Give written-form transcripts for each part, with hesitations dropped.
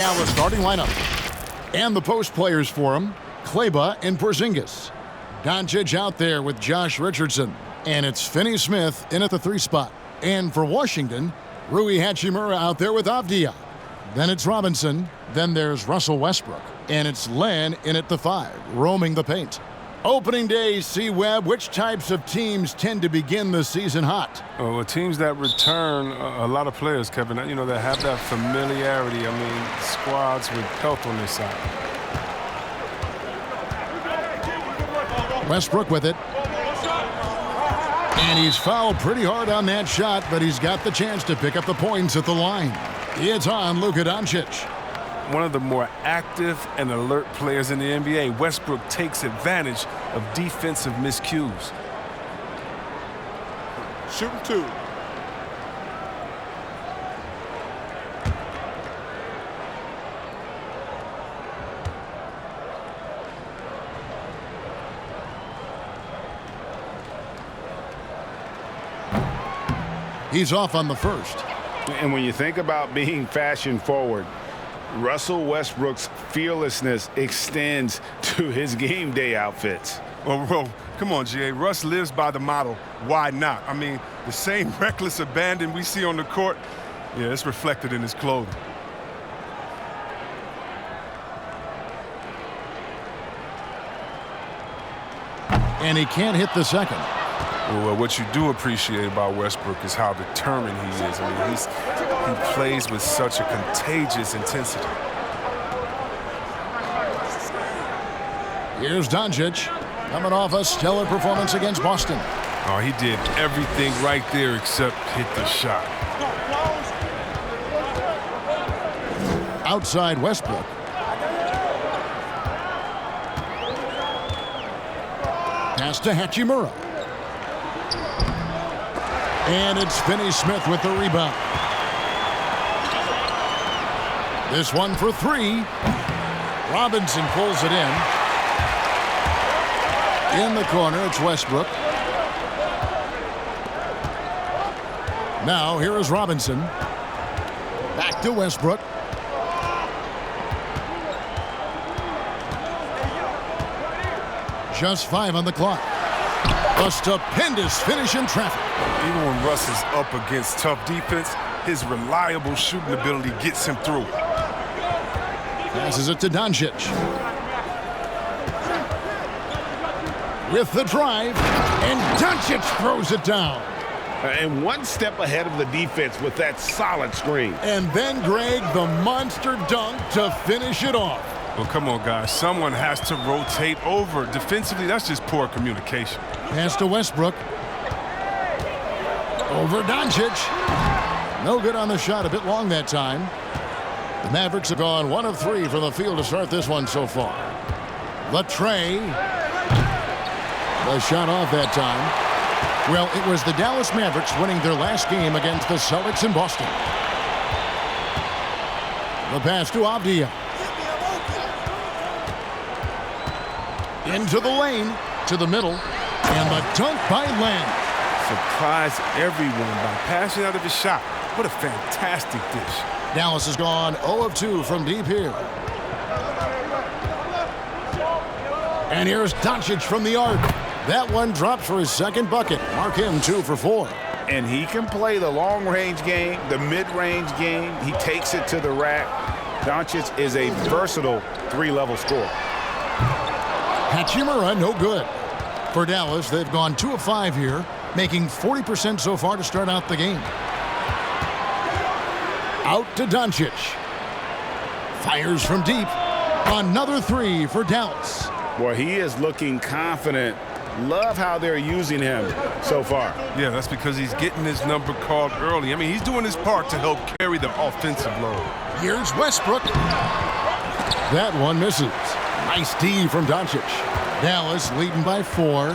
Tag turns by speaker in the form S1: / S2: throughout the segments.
S1: Dallas starting lineup. And the post players for him, Kleba and Porzingis. Doncic out there with Josh Richardson. And it's Finney-Smith in at the 3 spot. And for Washington, Rui Hachimura out there with Avdia. Then it's Robinson. Then there's Russell Westbrook. And it's Len in at the 5, roaming the paint. Opening day, C-Web, which types of teams tend to begin the season hot?
S2: Well, teams that return a lot of players, Kevin, that have that familiarity. I mean, squads with health on their side.
S1: Westbrook with it. And he's fouled pretty hard on that shot, but he's got the chance to pick up the points at the line. It's on Luka Doncic.
S2: One of the more active and alert players in the NBA, Westbrook takes advantage of defensive miscues.
S3: Shooting 2.
S1: He's off on the first.
S4: And when you think about being fashion forward, Russell Westbrook's fearlessness extends to his game day outfits.
S2: Well, come on, G.A. Russ lives by the motto, why not? I mean, the same reckless abandon we see on the court, yeah, it's reflected in his clothing.
S1: And he can't hit the second.
S2: Well, what you do appreciate about Westbrook is how determined he is. I mean, he plays with such a contagious intensity.
S1: Here's Doncic, coming off a stellar performance against Boston.
S2: Oh, he did everything right there except hit the shot.
S1: Outside Westbrook. Pass to Hachimura. And it's Finney-Smith with the rebound. This one for 3. Robinson pulls it in. In the corner, it's Westbrook. Now, here is Robinson. Back to Westbrook. Just 5 on the clock. A stupendous finish in traffic.
S2: Even when Russ is up against tough defense, his reliable shooting ability gets him through.
S1: Passes it to Doncic. With the drive, and Doncic throws it down.
S4: And one step ahead of the defense with that solid screen.
S1: And then, Greg, the monster dunk to finish it off.
S2: Well, come on, guys. Someone has to rotate over. Defensively, that's just poor communication.
S1: Pass to Westbrook. Over Doncic. No good on the shot. A bit long that time. The Mavericks have gone 1 of 3 from the field to start this one so far. The tray. The shot off that time. Well, it was the Dallas Mavericks winning their last game against the Celtics in Boston. The pass to Avdia. Into the lane, to the middle, and the dunk by Len.
S2: Surprised everyone by passing out of his shot. What a fantastic dish.
S1: Dallas has gone 0 of 2 from deep here. And here's Doncic from the arc. That one drops for his second bucket. Mark him 2 for 4.
S4: And he can play the long-range game, the mid-range game. He takes it to the rack. Doncic is a versatile 3-level scorer.
S1: Hachimura, no good. For Dallas, they've gone 2 of 5 here, making 40% so far to start out the game. Out to Doncic. Fires from deep. Another 3 for Dallas.
S4: Boy, he is looking confident. Love how they're using him so far.
S2: Yeah, that's because he's getting his number called early. I mean, he's doing his part to help carry the offensive load.
S1: Here's Westbrook. That one misses. Nice D from Doncic. Dallas leading by 4.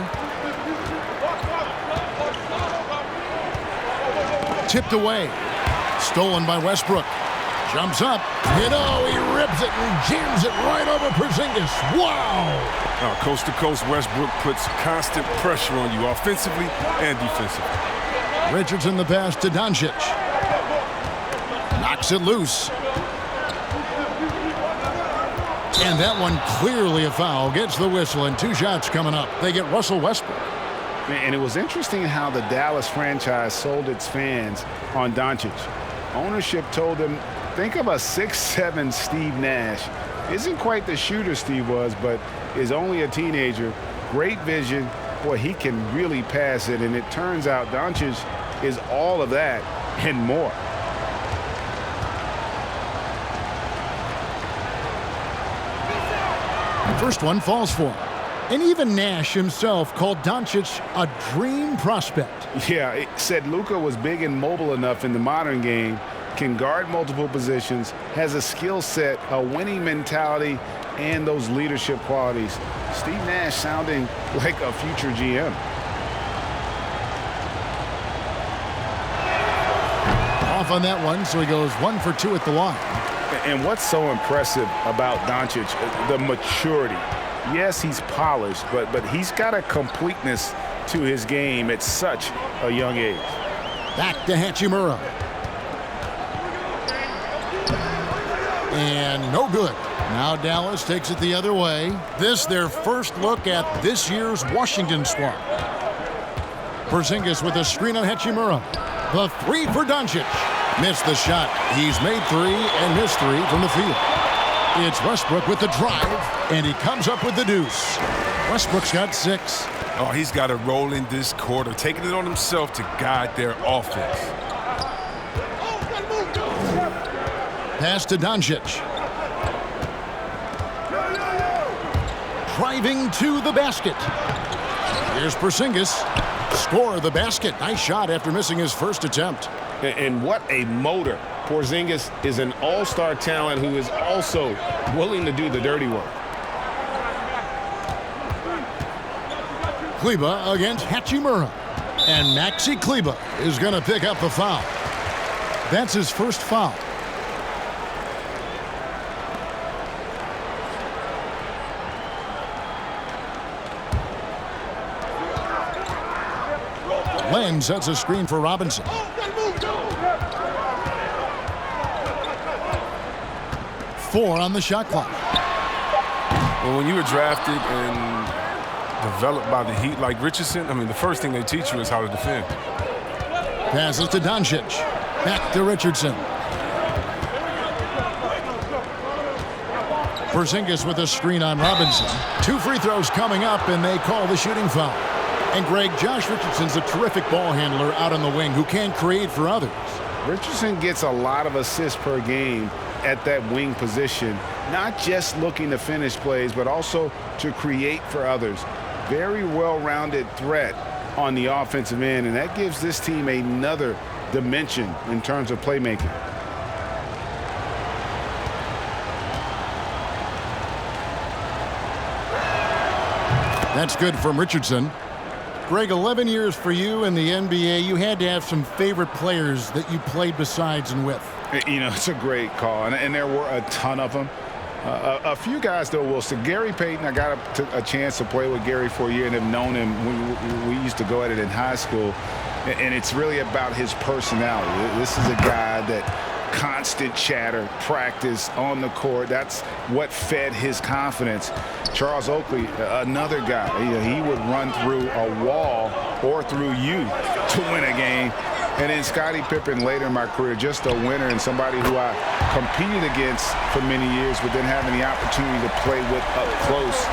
S1: Tipped away. Stolen by Westbrook. Jumps up. You know, he rips it and jams it right over Porzingis. Wow!
S2: Coast to coast, Westbrook puts constant pressure on you offensively and defensively.
S1: Richardson the pass to Doncic. Knocks it loose. And that one clearly a foul. Gets the whistle, and 2 shots coming up. They get Russell Westbrook.
S4: And it was interesting how the Dallas franchise sold its fans on Doncic. Ownership told them, think of a 6'7" Steve Nash. Isn't quite the shooter Steve was, but is only a teenager. Great vision. Boy, he can really pass it. And it turns out Doncic is all of that and more.
S1: First one falls for him. And even Nash himself called Doncic a dream prospect.
S4: Yeah, it said Luka was big and mobile enough in the modern game, can guard multiple positions, has a skill set, a winning mentality, and those leadership qualities. Steve Nash sounding like a future GM.
S1: Off on that one, so he goes 1 for 2 at the line.
S4: And what's so impressive about Doncic, the maturity. Yes, he's polished, but he's got a completeness to his game at such a young age.
S1: Back to Hachimura. And no good. Now Dallas takes it the other way. This their first look at this year's Washington squad. Porzingis with a screen on Hachimura. The 3 for Doncic. Missed the shot. He's made 3 and missed 3 from the field. It's Westbrook with the drive, and he comes up with the deuce. Westbrook's got 6.
S2: Oh, he's got to roll in this quarter, taking it on himself to guide their offense.
S1: Pass to Doncic. Driving to the basket. Here's Porzingis. Score the basket. Nice shot after missing his first attempt.
S3: And what a motor. Porzingis is an all-star talent who is also willing to do the dirty work.
S1: Kleber against Hachimura. And Maxi Kleber is going to pick up the foul. That's his first foul. Len sets a screen for Robinson. Four on the shot clock.
S2: Well, when you were drafted and developed by the Heat like Richardson, I mean, the first thing they teach you is how to defend.
S1: Passes to Doncic. Back to Richardson. Porzingis with a screen on Robinson. 2 free throws coming up, and they call the shooting foul. And Greg, Josh Richardson's a terrific ball handler out on the wing who can create for others.
S4: Richardson gets a lot of assists per game at that wing position, not just looking to finish plays, but also to create for others. Very well-rounded threat on the offensive end, and that gives this team another dimension in terms of playmaking.
S1: That's good from Richardson. Greg, 11 years for you in the NBA. You had to have some favorite players that you played besides and with.
S4: You know, it's a great call, and there were a ton of them. A few guys, though, will say Gary Payton. I got a chance to play with Gary for a year and have known him. We used to go at it in high school, and it's really about his personality. This is a guy that constant chatter, practice on the court. That's what fed his confidence. Charles Oakley, another guy, he would run through a wall or through you to win a game. And then Scottie Pippen later in my career, just a winner and somebody who I competed against for many years, but then having the opportunity to play with up close,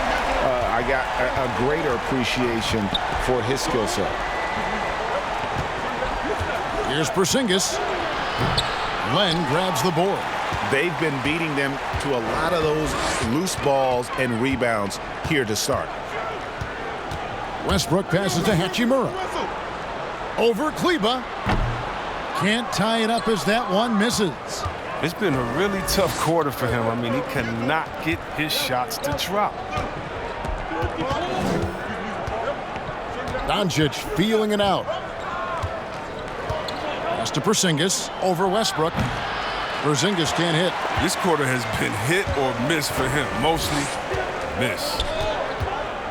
S4: I got a greater appreciation for his skill set.
S1: Here's Porzingis. Len grabs the board.
S3: They've been beating them to a lot of those loose balls and rebounds here to start.
S1: Westbrook passes to Hachimura. Over Kleber. Can't tie it up as that one misses.
S2: It's been a really tough quarter for him. I mean, he cannot get his shots to drop.
S1: Doncic feeling it out. Pass to Porzingis. Over Westbrook. Porzingis can't hit.
S2: This quarter has been hit or miss for him. Mostly miss.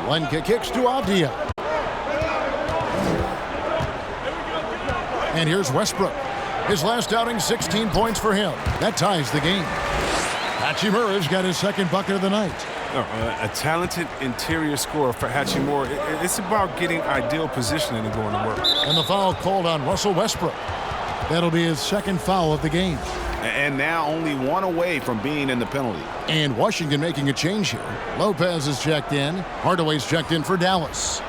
S1: Len kicks to Avdia. And here's Westbrook. His last outing, 16 points for him. That ties the game. Hachimura's got his second bucket of the night.
S2: A talented interior scorer for Hachimura. It's about getting ideal positioning and going to work.
S1: And the foul called on Russell Westbrook. That'll be his second foul of the game.
S4: And now only one away from being in the penalty.
S1: And Washington making a change here. Lopez is checked in. Hardaway's checked in for Dallas.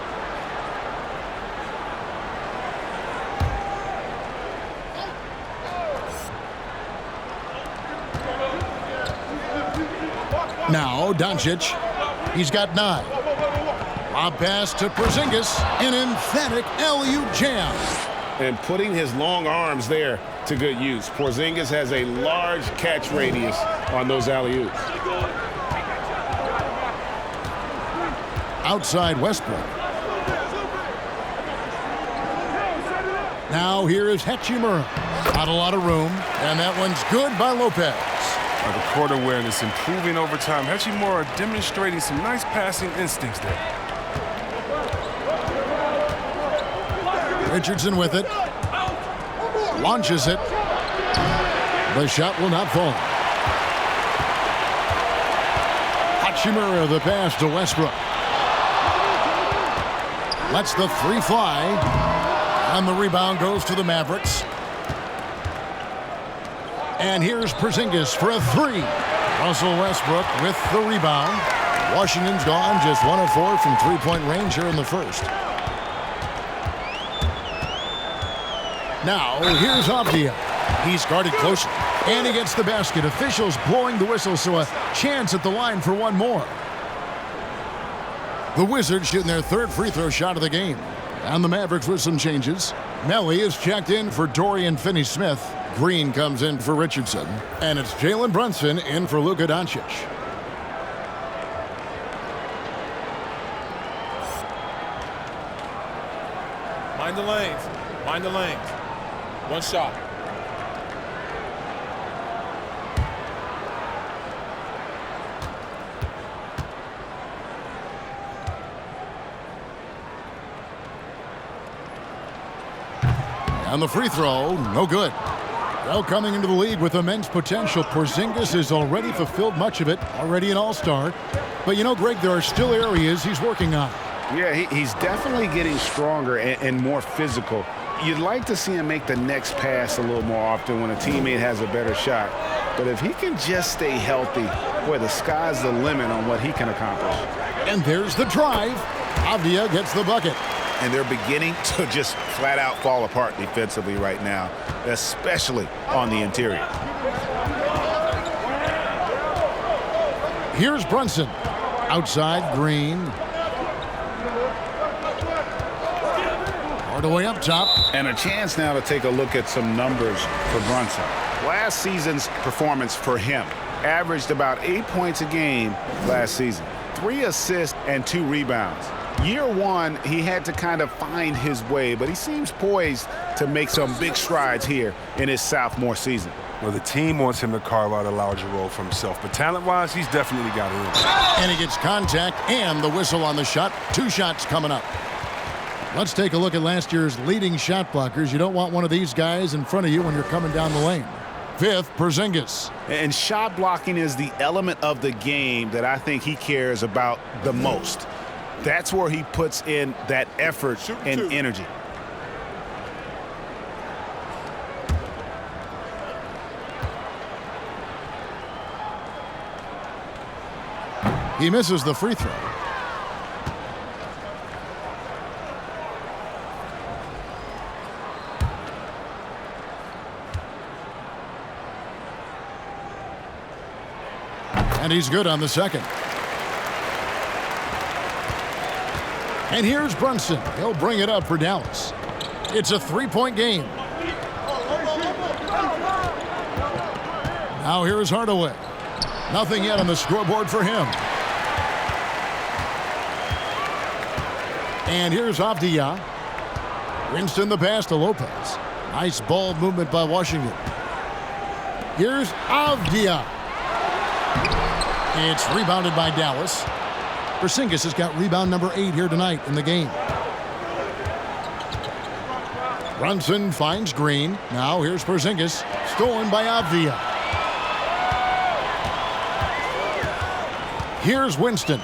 S1: Now Doncic. He's got 9. Lob pass to Porzingis. An emphatic alley-oop jam.
S3: And putting his long arms there to good use. Porzingis has a large catch radius on those alley-oops.
S1: Outside Westbrook. Now here is Hachimura. Not a lot of room, and that one's good by Lopez.
S2: The court awareness improving over time. Hachimura demonstrating some nice passing instincts there.
S1: Richardson with it. Launches it. The shot will not fall. Hachimura the pass to Westbrook. Lets the 3 fly. And the rebound goes to the Mavericks. And here's Porzingis for a 3. Russell Westbrook with the rebound. Washington's gone just 1 of 4 from three-point range here in the first. Now, here's Avdia. He's guarded closely, and he gets the basket. Officials blowing the whistle, so a chance at the line for one more. The Wizards shooting their 3rd free throw shot of the game. And the Mavericks with some changes. Melly is checked in for Dorian Finney-Smith. Green comes in for Richardson. And it's Jalen Brunson in for Luka Doncic.
S5: Mind the lanes. Mind the lanes. One shot.
S1: And the free throw, no good. Well, coming into the league with immense potential, Porzingis has already fulfilled much of it, already an all-star. But you know, Greg, there are still areas he's working on.
S4: Yeah, he's definitely getting stronger and more physical. You'd like to see him make the next pass a little more often when a teammate has a better shot. But if he can just stay healthy, boy, the sky's the limit on what he can accomplish.
S1: And there's the drive. Avdia gets the bucket.
S4: And they're beginning to just flat out fall apart defensively right now, especially on the interior.
S1: Here's Brunson. Outside, Green. Hardaway up top.
S4: And a chance now to take a look at some numbers for Brunson. Last season's performance for him averaged about 8 points a game last season. 3 assists and 2 rebounds. Year 1, he had to kind of find his way, but he seems poised to make some big strides here in his sophomore season.
S2: Well, the team wants him to carve out a larger role for himself, but talent-wise, he's definitely got it in.
S1: And he gets contact and the whistle on the shot. 2 shots coming up. Let's take a look at last year's leading shot blockers. You don't want one of these guys in front of you when you're coming down the lane. 5th, Porzingis.
S4: And shot blocking is the element of the game that I think he cares about the most. That's where he puts in that effort and energy.
S1: He misses the free throw. And he's good on the second. And here's Brunson. He'll bring it up for Dallas. It's a 3-point game. Now here's Hardaway. Nothing yet on the scoreboard for him. And here's Avdia. Winston the pass to Lopez. Nice ball movement by Washington. Here's Avdia. It's rebounded by Dallas. Porzingis has got rebound number 8 here tonight in the game. Brunson finds Green. Now here's Porzingis. Stolen by Avdia. Here's Winston.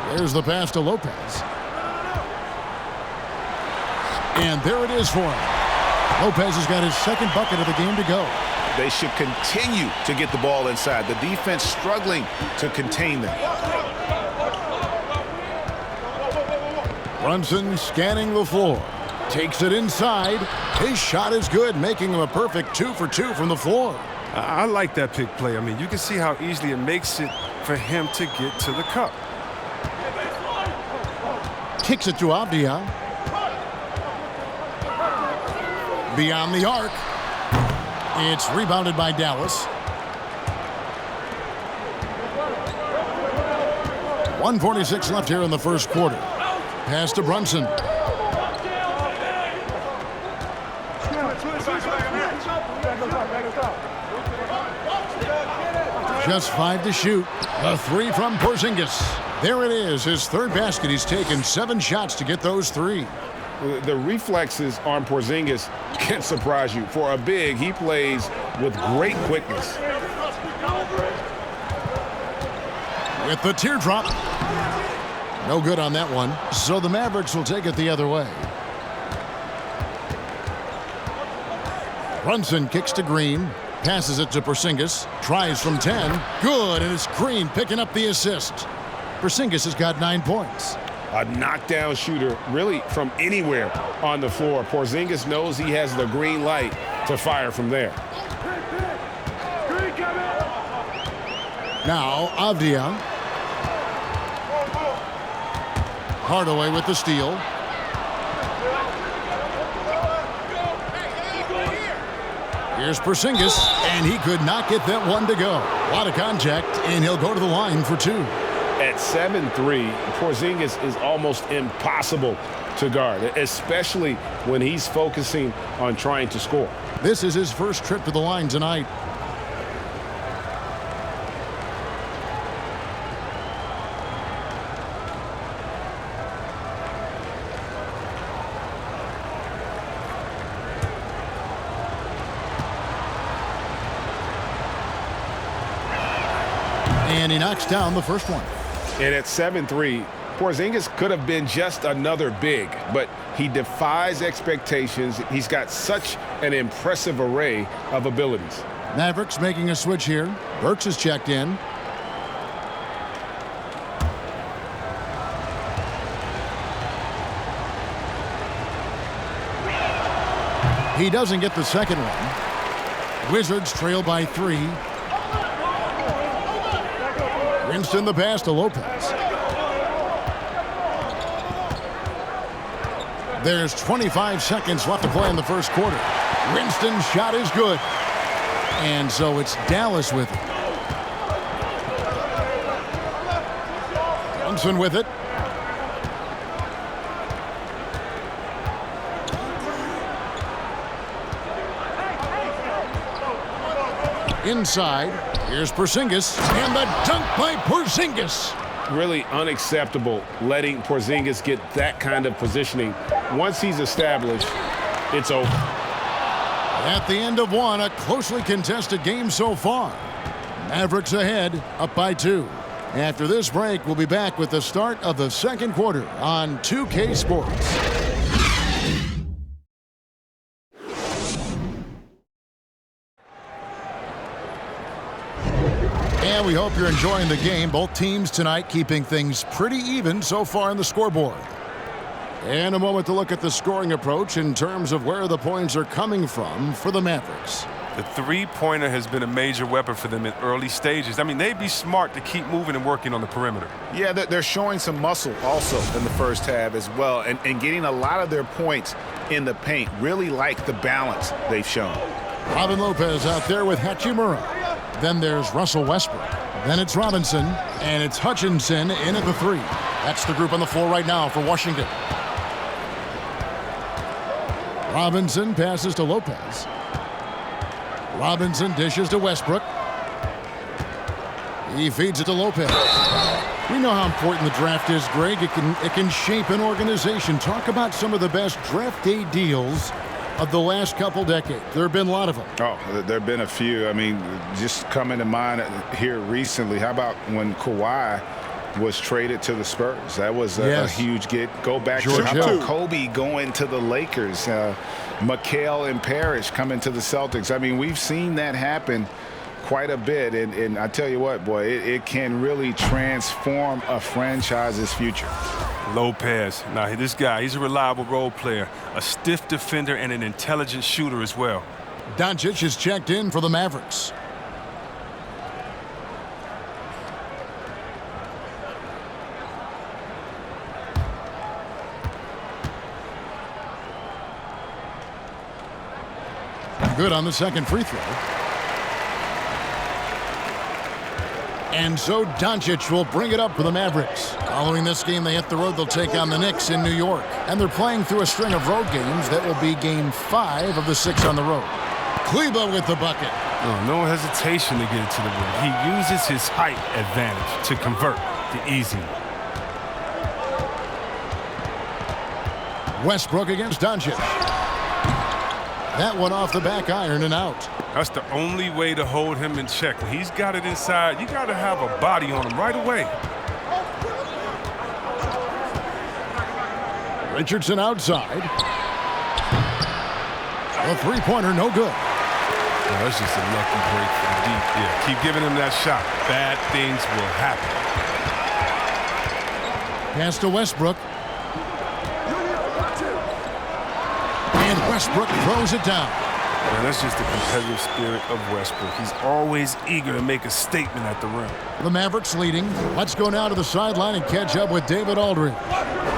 S1: There's the pass to Lopez. And there it is for him. Lopez has got his second bucket of the game to go.
S4: They should continue to get the ball inside. The defense struggling to contain them.
S1: Brunson scanning the floor. Takes it inside. His shot is good, making him a perfect 2 for 2 from the floor.
S2: I like that pick play. I mean, you can see how easily it makes it for him to get to the cup.
S1: Kicks it to Avdia. Beyond the arc. It's rebounded by Dallas. 1:46 left here in the first quarter. Pass to Brunson. Just 5 to shoot. A 3 from Porzingis. There it is, his third basket. He's taken 7 shots to get those 3.
S3: The reflexes on Porzingis can surprise you. For a big, he plays with great quickness.
S1: With the teardrop. No good on that one. So the Mavericks will take it the other way. Brunson kicks to Green. Passes it to Porzingis. Tries from 10. Good, and it's Green picking up the assist. Porzingis has got 9 points.
S3: A knockdown shooter, really from anywhere on the floor. Porzingis knows he has the green light to fire from there.
S1: Now, Avdia. Hardaway with the steal. Here's Porzingis, and he could not get that one to go. A lot of contact, and he'll go to the line for 2.
S3: At 7'3", Porzingis is almost impossible to guard, especially when he's focusing on trying to score.
S1: This is his first trip to the line tonight. And he knocks down the first one.
S3: And at 7'3", Porzingis could have been just another big, but he defies expectations. He's got such an impressive array of abilities.
S1: Mavericks making a switch here. Burks is checked in. He doesn't get the second one. Wizards trail by 3. Winston the pass to Lopez. There's 25 seconds left to play in the first quarter. Winston's shot is good. And so it's Dallas with it. Brunson with it. Inside. Here's Porzingis, and the dunk by Porzingis.
S3: Really unacceptable letting Porzingis get that kind of positioning. Once he's established, it's over.
S1: At the end of one, a closely contested game so far. Mavericks ahead, up by 2. After this break, we'll be back with the start of the second quarter on 2K Sports. And we hope you're enjoying the game. Both teams tonight keeping things pretty even so far on the scoreboard. And a moment to look at the scoring approach in terms of where the points are coming from for the Mavericks.
S2: The three-pointer has been a major weapon for them in early stages. I mean, they'd be smart to keep moving and working on the perimeter.
S4: Yeah, they're showing some muscle also in the first half as well, and getting a lot of their points in the paint. Really like the balance they've shown.
S1: Robin Lopez out there with Hachimura. Then there's Russell Westbrook. Then it's Robinson, and it's Hutchinson in at the 3. That's the group on the floor right now for Washington. Robinson passes to Lopez. Robinson dishes to Westbrook. He feeds it to Lopez. We know how important the draft is, Greg. It can shape an organization. Talk about some of the best draft day deals of the last couple decades. There have been a lot of them.
S4: Oh, there have been a few. I mean, just coming to mind here recently, how about when Kawhi was traded to the Spurs? That was a huge get. Go back
S1: George
S4: to how
S1: Hill.
S4: about Kobe going to the Lakers, McHale and Parrish coming to the Celtics. I mean, we've seen that happen quite a bit, and I tell you what, boy, it can really transform a franchise's future.
S2: Lopez. Now, this guy, he's a reliable role player, a stiff defender, and an intelligent shooter as well.
S1: Doncic is checked in for the Mavericks. Good on the second free throw. And so Doncic will bring it up for the Mavericks. Following this game, they hit the road. They'll take on the Knicks in New York. And they're playing through a string of road games. That will be game 5 of the 6 on the road. Kleber with the bucket.
S2: Oh, no hesitation to get it to the rim. He uses his height advantage to convert the easy.
S1: Westbrook against Doncic. That one off the back iron and out.
S2: That's the only way to hold him in check. When he's got it inside, you got to have a body on him right away.
S1: Richardson outside. A three-pointer, no good.
S2: Oh, that's just a lucky break for the deep. Yeah, keep giving him that shot. Bad things will happen.
S1: Pass to Westbrook. And Westbrook throws it down.
S2: Man, that's just the competitive spirit of Westbrook. He's always eager to make a statement at the rim.
S1: The Mavericks leading. Let's go now to the sideline and catch up with David Aldridge.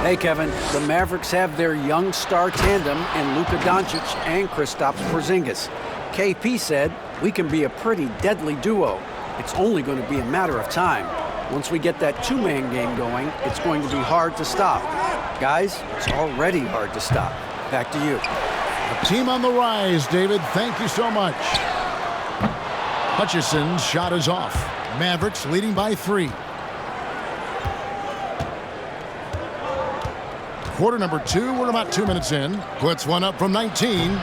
S6: Hey, Kevin. The Mavericks have their young star tandem in Luka Doncic and Kristaps Porzingis. KP said, "We can be a pretty deadly duo. It's only going to be a matter of time. Once we get that two-man game going, it's going to be hard to stop." Guys, it's already hard to stop. Back to you.
S1: A team on the rise, David. Thank you so much. Hutchison's shot is off. Mavericks leading by 3. Quarter number 2. We're about 2 minutes in. Puts one up from 19.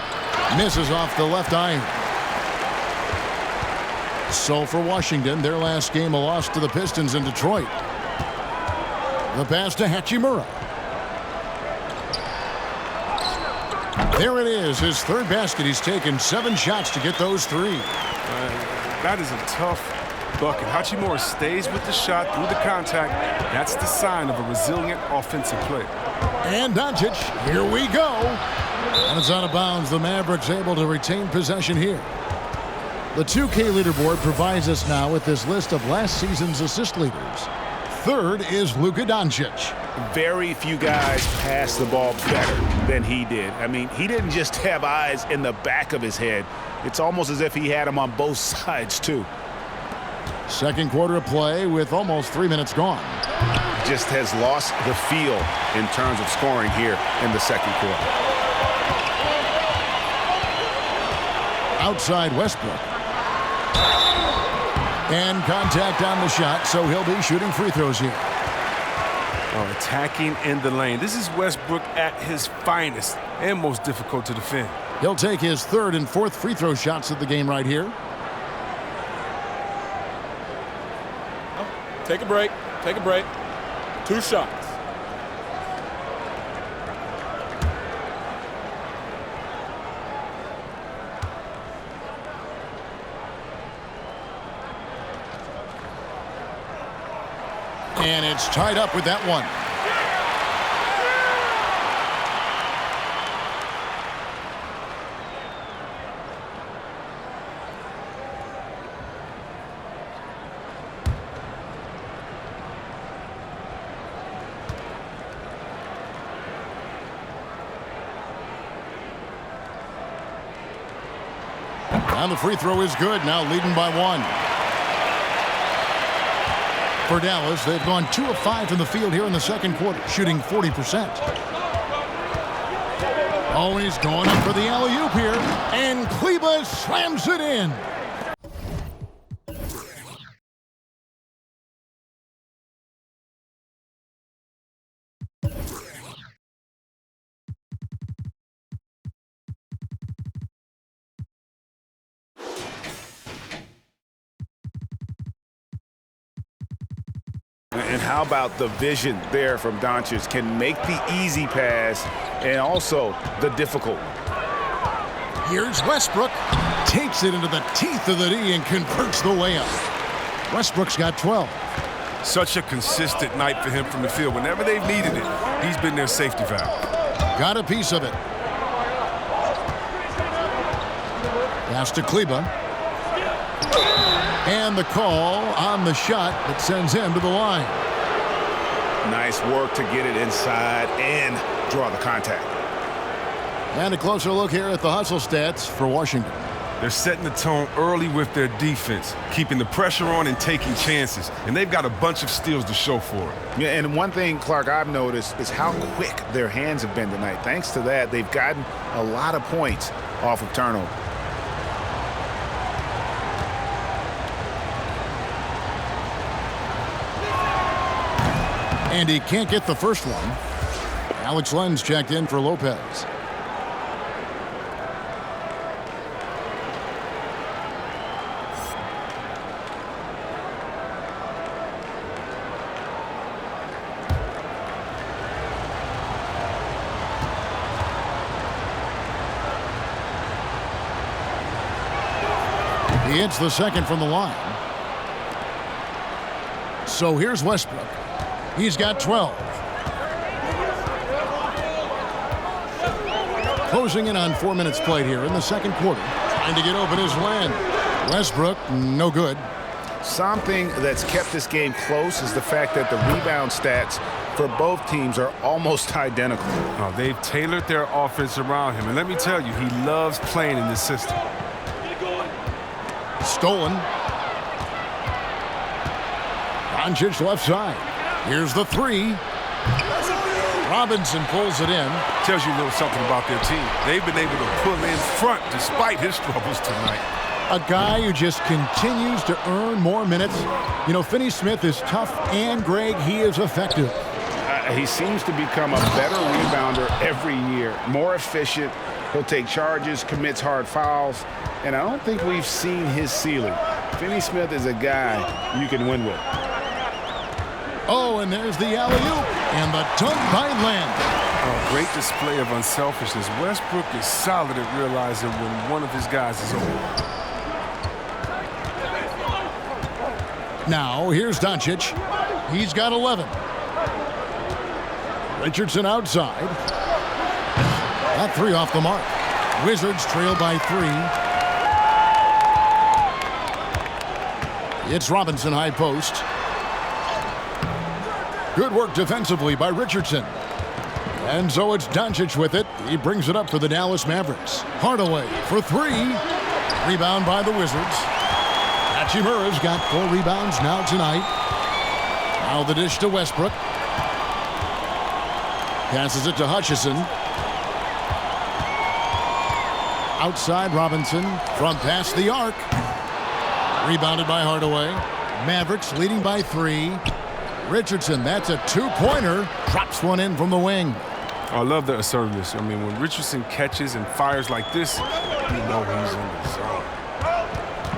S1: Misses off the left iron. So for Washington, their last game a loss to the Pistons in Detroit. The pass to Hachimura. There it is, his third basket. He's taken 7 shots to get those 3.
S2: That is a tough bucket. Hachimura stays with the shot through the contact. That's the sign of a resilient offensive player.
S1: And Doncic, here we go. And it's out of bounds. The Mavericks able to retain possession here. The 2K leaderboard provides us now with this list of last season's assist leaders. Third is Luka Doncic.
S4: Very few guys pass the ball better than he did. I mean, he didn't just have eyes in the back of his head. It's almost as if he had them on both sides, too.
S1: Second quarter of play with almost 3 minutes gone.
S4: Just has lost the feel in terms of scoring here in the second quarter.
S1: Outside Westbrook. And contact on the shot, so he'll be shooting free throws here.
S2: Oh, attacking in the lane. This is Westbrook at his finest and most difficult to defend.
S1: He'll take his 3rd and 4th free throw shots of the game right here.
S5: Take a break. Take a break. 2 shots.
S1: And it's tied up with that one. And the free throw is good, now leading by 1. For Dallas, they've gone 2 of 5 from the field here in the second quarter, shooting 40%. Oh, he's going up for the alley-oop here, and Kleber slams it in.
S4: And how about the vision there from Doncic? Can make the easy pass and also the difficult.
S1: Here's Westbrook. Takes it into the teeth of the D and converts the layup. Westbrook's got 12.
S2: Such a consistent night for him from the field. Whenever they've needed it, he's been their safety valve.
S1: Got a piece of it. Pass to Kleba. And the call on the shot that sends him to the line.
S4: Nice work to get it inside and draw the contact.
S1: And a closer look here at the hustle stats for Washington.
S2: They're setting the tone early with their defense, keeping the pressure on and taking chances. And they've got a bunch of steals to show for it.
S4: Yeah, and one thing, Clark, I've noticed is how quick their hands have been tonight. Thanks to that, they've gotten a lot of points off of turnover.
S1: And he can't get the first one. Alex Len's checked in for Lopez. He hits the second from the line. So here's Westbrook. He's got 12. Closing in on 4 minutes played here in the second quarter. Trying to get open is Len. Westbrook, no good.
S4: Something that's kept this game close is the fact that the rebound stats for both teams are almost identical.
S2: Oh, they've tailored their offense around him. And let me tell you, he loves playing in this system.
S1: Stolen. Doncic left side. Here's the three. Robinson pulls it in.
S2: Tells you a little something about their team. They've been able to pull in front despite his struggles tonight.
S1: A guy who just continues to earn more minutes. You know, Finney Smith is tough, and Greg, he is effective.
S4: He seems to become a better rebounder every year. More efficient. He'll take charges, commits hard fouls, and I don't think we've seen his ceiling. Finney Smith is a guy you can win with.
S1: Oh, and there's the alley-oop and the dunk by Lamb.
S2: Oh, great display of unselfishness. Westbrook is solid at realizing when one of his guys is open.
S1: Now, here's Doncic. He's got 11. Richardson outside. That three off the mark. Wizards trail by 3. It's Robinson high post. Good work defensively by Richardson. And so it's Doncic with it. He brings it up for the Dallas Mavericks. Hardaway for 3. Rebound by the Wizards. Hachimura's got 4 rebounds now tonight. Now the dish to Westbrook. Passes it to Hutchison. Outside Robinson from past the arc. Rebounded by Hardaway. Mavericks leading by 3. Richardson, that's a 2-pointer. Drops one in from the wing.
S2: I love the assertiveness. I mean, when Richardson catches and fires like this, you know he's in the zone.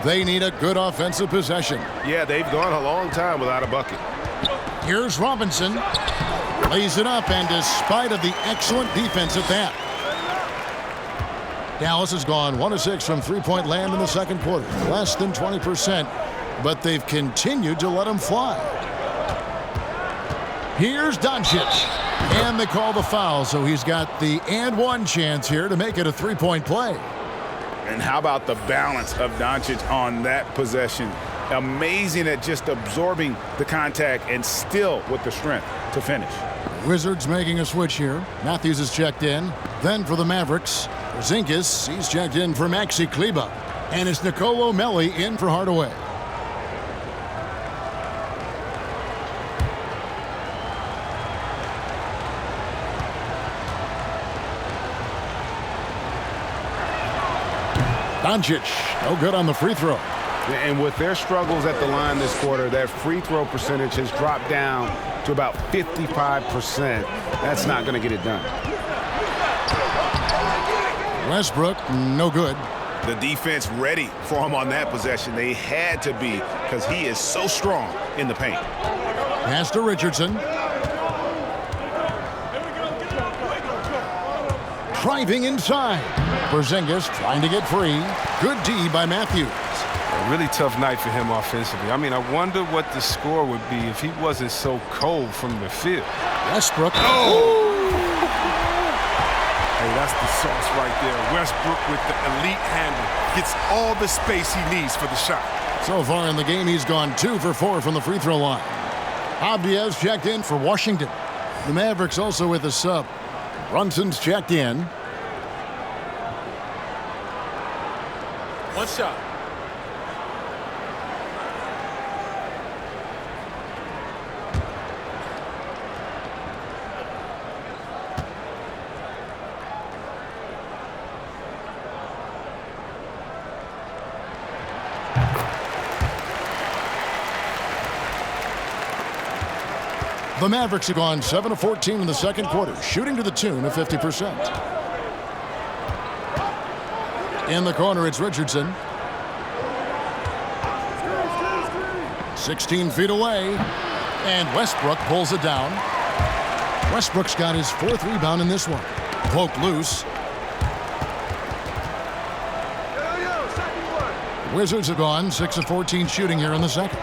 S1: They need a good offensive possession.
S4: Yeah, they've gone a long time without a bucket.
S1: Here's Robinson. Lays it up, and despite of the excellent defense at that. Dallas has gone 1 of 6 from three-point land in the second quarter. Less than 20%, but they've continued to let them fly. Here's Doncic. And they call the foul, so he's got the and one chance here to make it a 3-point play.
S4: And how about the balance of Doncic on that possession? Amazing at just absorbing the contact and still with the strength to finish.
S1: Wizards making a switch here. Matthews is checked in. Then for the Mavericks, Porzingis, he's checked in for Maxi Kleba. And it's Nicolo Melli in for Hardaway. Doncic, no good on the free throw.
S3: And with their struggles at the line this quarter, their free throw percentage has dropped down to about 55%. That's not going to get it done.
S1: Westbrook, no good.
S4: The defense ready for him on that possession. They had to be because he is so strong in the paint.
S1: Pass to Richardson. Driving inside. Porzingis trying to get free. Good D by Matthews.
S2: A really tough night for him offensively. I mean, I wonder what the score would be if he wasn't so cold from the field.
S1: Westbrook.
S2: Oh! Hey, that's the sauce right there. Westbrook with the elite handle. Gets all the space he needs for the shot.
S1: So far in the game, he's gone 2 for 4 from the free throw line. Abdia's checked in for Washington. The Mavericks also with a sub. Brunson's checked in.
S5: One shot.
S1: The Mavericks have gone 7 of 14 in the second quarter, shooting to the tune of 50%. In the corner, it's Richardson. 16 feet away, and Westbrook pulls it down. Westbrook's got his 4th rebound in this one. Poked loose. Wizards have gone 6 of 14 shooting here in the second.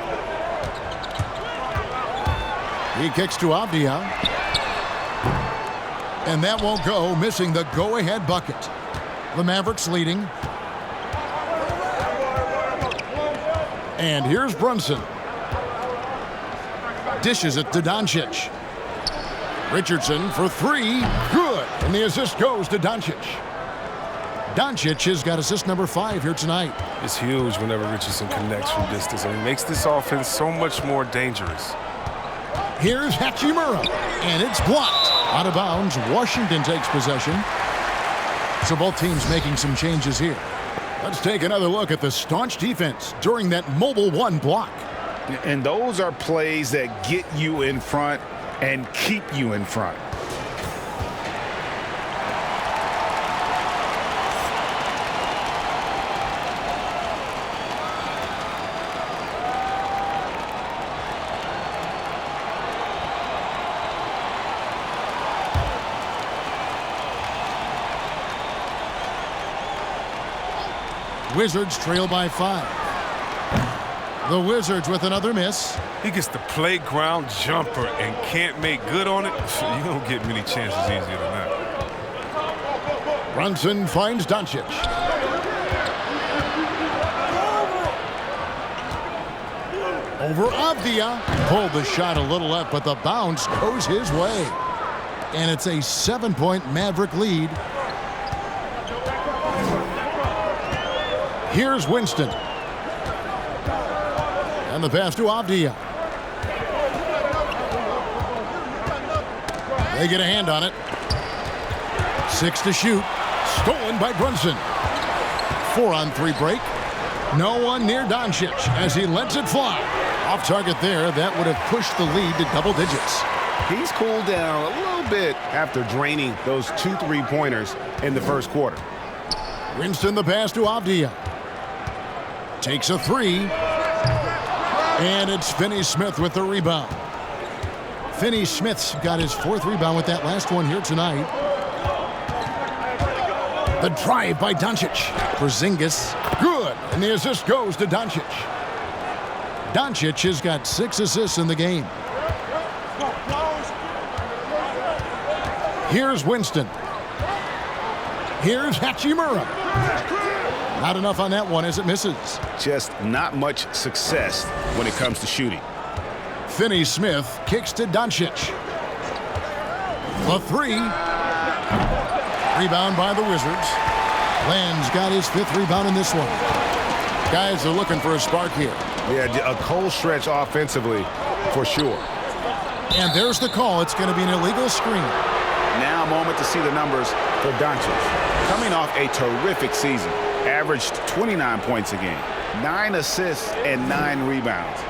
S1: He kicks to Abdia. And that won't go, missing the go-ahead bucket. The Mavericks leading. And here's Brunson. Dishes it to Doncic. Richardson for 3. Good. And the assist goes to Doncic. Doncic has got assist number 5 here tonight.
S2: It's huge whenever Richardson connects from distance. I mean, it makes this offense so much more dangerous.
S1: Here's Hachimura, and it's blocked. Out of bounds, Washington takes possession. So both teams making some changes here. Let's take another look at the staunch defense during that mobile 1 block.
S4: And those are plays that get you in front and keep you in front.
S1: Wizards trail by 5. The Wizards with another miss.
S2: He gets the playground jumper and can't make good on it. You don't get many chances easier than that.
S1: Brunson finds Doncic. Over Avdia. Pulled the shot a little up, but the bounce goes his way. And it's a 7-point Maverick lead. Here's Winston. And the pass to Avdia. They get a hand on it. 6 to shoot. Stolen by Brunson. 4-on-3 break. No one near Doncic as he lets it fly. Off target there. That would have pushed the lead to double digits.
S3: He's cooled down a little bit after draining those 2 3-pointers in the first quarter.
S1: Winston the pass to Avdia. Takes a 3. And it's Finney-Smith with the rebound. Finney-Smith's got his 4th rebound with that last one here tonight. The drive by Doncic. Porzingis. Good. And the assist goes to Doncic. Doncic has got 6 assists in the game. Here's Winston. Here's Hachimura. Not enough on that one as it misses.
S3: Just not much success when it comes to shooting.
S1: Finney-Smith kicks to Doncic. The 3. Rebound by the Wizards. Land's got his 5th rebound in this one. Guys are looking for a spark here.
S3: Yeah, a cold stretch offensively for sure.
S1: And there's the call. It's going to be an illegal screen.
S3: Now a moment to see the numbers for Doncic. Coming off a terrific season. Averaged 29 points a game, 9 assists, and 9 rebounds.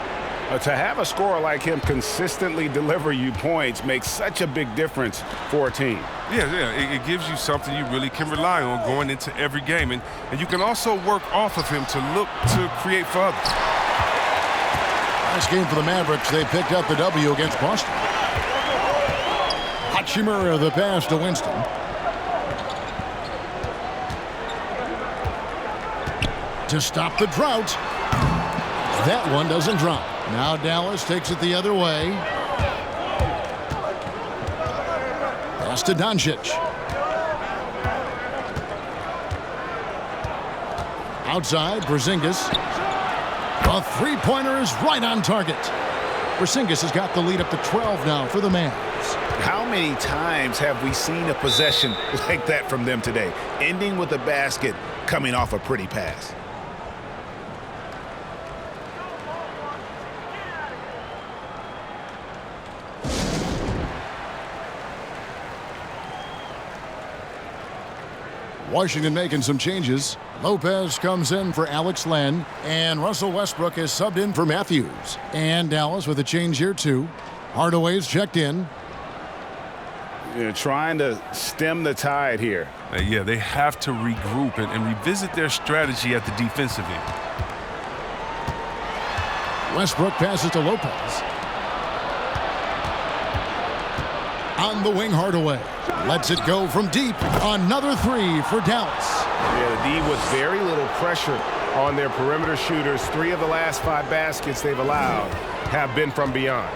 S3: To have a scorer like him consistently deliver you points makes such a big difference for a team.
S2: Yeah, it gives you something you really can rely on going into every game. And you can also work off of him to look to create for others.
S1: Last game for the Mavericks, they picked up the W against Boston. Hachimura the pass to Winston. To stop the drought. That one doesn't drop. Now Dallas takes it the other way. Pass to Doncic. Outside, Porzingis. A three-pointer is right on target. Porzingis has got the lead up to 12 now for the Mavs.
S3: How many times have we seen a possession like that from them today, ending with a basket coming off a pretty pass?
S1: Washington making some changes. Lopez comes in for Alex Len, and Russell Westbrook is subbed in for Matthews. And Dallas with a change here too. Hardaway's checked in.
S3: Trying to stem the tide here.
S2: Yeah, they have to regroup and revisit their strategy at the defensive end.
S1: Westbrook passes to Lopez. On the wing, Hardaway. Lets it go from deep. Another three for Dallas.
S3: Yeah, the D with very little pressure on their perimeter shooters. 3 of the last 5 baskets they've allowed have been from beyond.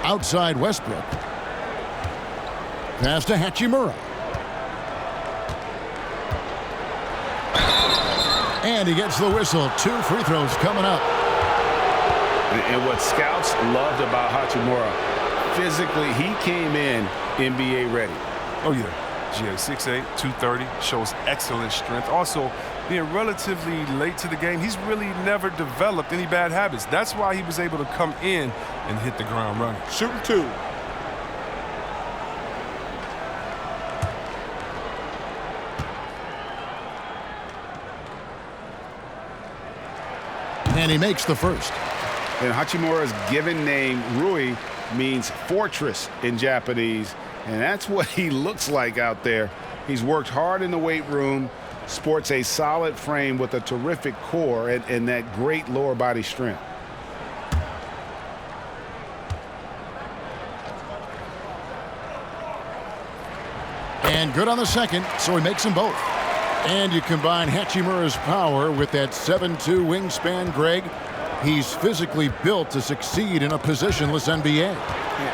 S1: Outside Westbrook. Pass to Hachimura. And he gets the whistle. 2 free throws coming up.
S3: And what scouts loved about Hachimura, physically, he came in NBA ready.
S2: Oh, yeah. GA 6'8", 230, shows excellent strength. Also, being relatively late to the game, he's really never developed any bad habits. That's why he was able to come in and hit the ground running.
S5: Shooting 2.
S1: And he makes the first.
S3: And Hachimura's given name, Rui, means fortress in Japanese. And that's what he looks like out there. He's worked hard in the weight room, sports a solid frame with a terrific core and that great lower body strength.
S1: And good on the second, so he makes them both. And you combine Hachimura's power with that 7'2" wingspan, Greg. He's physically built to succeed in a positionless NBA.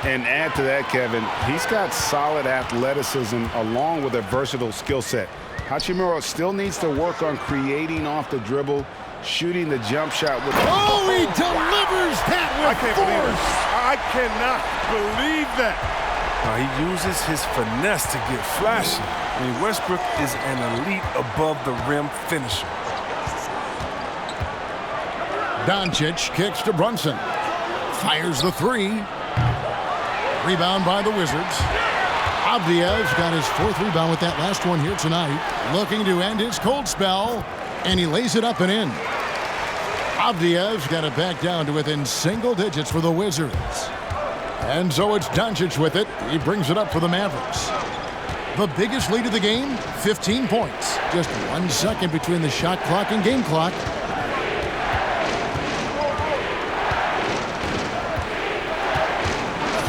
S3: And add to that, Kevin, he's got solid athleticism along with a versatile skill set. Hachimura still needs to work on creating off the dribble, shooting the jump shot with.
S1: Oh, he delivers that with force.
S2: I cannot believe that. He uses his finesse to get flashy. I mean, Westbrook is an elite above-the-rim finisher.
S1: Doncic kicks to Brunson. Fires the 3. Rebound by the Wizards. Avdiev's got his 4th rebound with that last one here tonight. Looking to end his cold spell, and he lays it up and in. Avdiev's got it back down to within single digits for the Wizards. And so it's Doncic with it. He brings it up for the Mavericks. The biggest lead of the game, 15 points. Just 1 second between the shot clock and game clock.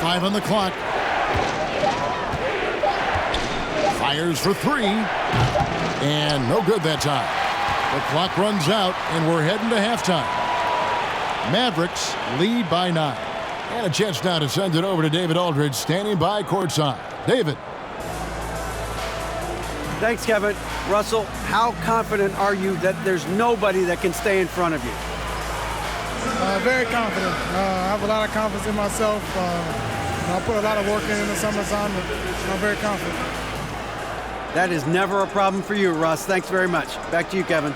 S1: Five on the clock. Fires for 3. And no good that time. The clock runs out, and we're heading to halftime. Mavericks lead by 9. And a chance now to send it over to David Aldridge, standing by courtside. David.
S6: Thanks, Kevin. Russell, how confident are you that there's nobody that can stay in front of you?
S7: Very confident. I have a lot of confidence in myself. I put a lot of work in the summertime, but I'm very confident.
S6: That is never a problem for you, Russ. Thanks very much. Back to you, Kevin.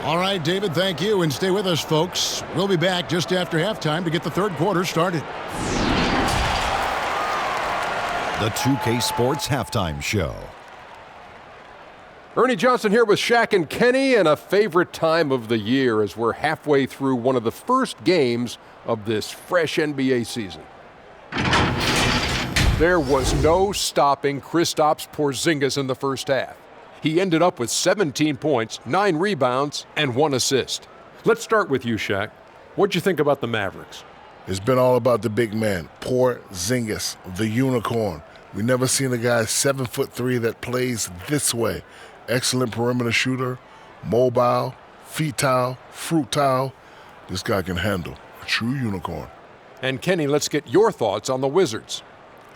S1: All right, David, thank you. And stay with us, folks. We'll be back just after halftime to get the third quarter started.
S8: The 2K Sports Halftime Show.
S9: Ernie Johnson here with Shaq and Kenny, and a favorite time of the year as we're halfway through one of the first games of this fresh NBA season. There was no stopping Kristaps Porzingis in the first half. He ended up with 17 points, 9 rebounds, and 1 assist. Let's start with you, Shaq. What'd you think about the Mavericks?
S10: It's been all about the big man, Porzingis, the unicorn. We never seen a guy 7'3" that plays this way. Excellent perimeter shooter, mobile, futile, fruitile. This guy can handle. A true unicorn.
S9: And Kenny, let's get your thoughts on the Wizards.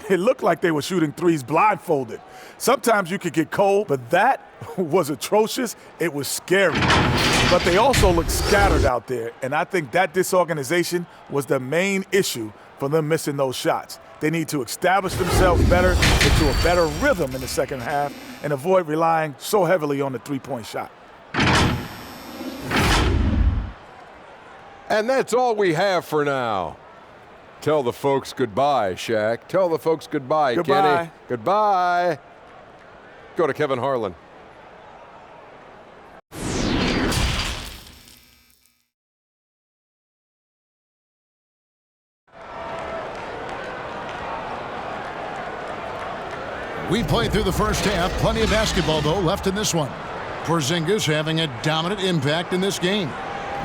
S3: It looked like they were shooting threes blindfolded. Sometimes you could get cold, but that was atrocious. It was scary. But they also looked scattered out there, and I think that disorganization was the main issue for them missing those shots. They need to establish themselves better, into a better rhythm in the second half, and avoid relying so heavily on the three-point shot.
S9: And that's all we have for now. Tell the folks goodbye, Shaq. Tell the folks goodbye,
S3: Goodbye.
S9: Kenny. Goodbye. Go to Kevin Harlan.
S1: We played through the first half. Plenty of basketball, though, left in this one. Porzingis having a dominant impact in this game.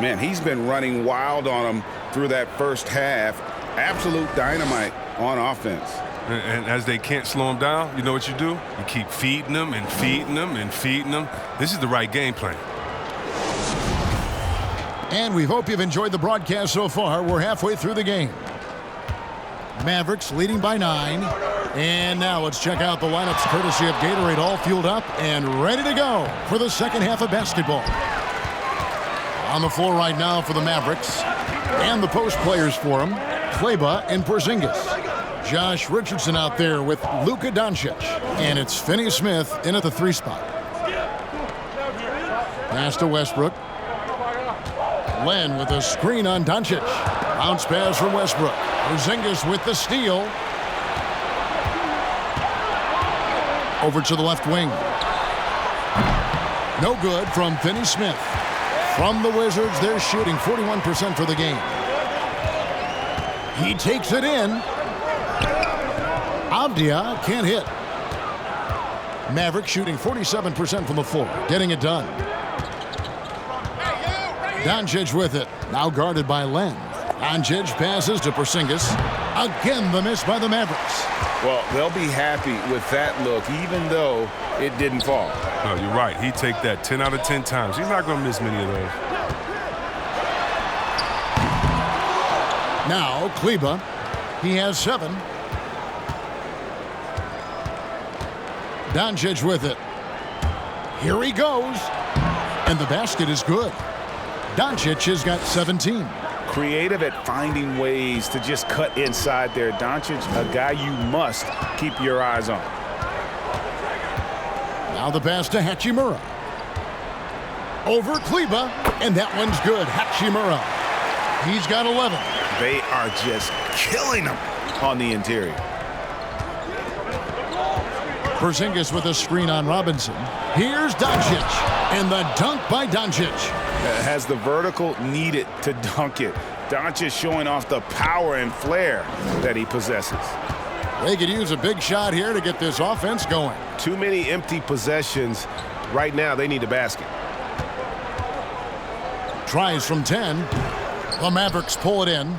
S4: Man, he's been running wild on him through that first half. Absolute dynamite on offense.
S2: And as they can't slow him down, you know what you do? You keep feeding them and feeding them and feeding them. This is the right game plan.
S1: And we hope you've enjoyed the broadcast so far. We're halfway through the game. Mavericks leading by 9. And now let's check out the lineups courtesy of Gatorade, all fueled up and ready to go for the second half of basketball. On the floor right now for the Mavericks and the post players for them, Kleber and Porzingis. Josh Richardson out there with Luka Doncic. And it's Finney Smith in at the 3 spot. Pass to Westbrook. Len with a screen on Doncic. Bounce pass from Westbrook. Porzingis with the steal. Over to the left wing. No good from Finney Smith. From the Wizards, they're shooting 41% for the game. He takes it in. Avdia can't hit. Mavericks shooting 47% from the floor, getting it done. Doncic with it, now guarded by Len. Doncic passes to Porzingis. Again, the miss by the Mavericks.
S4: Well, they'll be happy with that look, even though it didn't fall.
S2: No, you're right. He'd take that 10 out of 10 times. He's not going to miss many of those.
S1: Now, Kleber. He has 7. Doncic with it. Here he goes. And the basket is good. Doncic has got 17.
S4: Creative at finding ways to just cut inside there. Doncic, a guy you must keep your eyes on.
S1: Now the pass to Hachimura. Over Kleber, and that one's good. Hachimura. He's got 11.
S4: They are just killing him on the interior.
S1: Porzingis with a screen on Robinson. Here's Doncic, and the dunk by Doncic.
S4: Has the vertical needed to dunk it. Doncic showing off the power and flair that he possesses.
S1: They could use a big shot here to get this offense going.
S11: Too many empty possessions. Right now, they need a basket.
S1: Tries from 10. The Mavericks pull it in.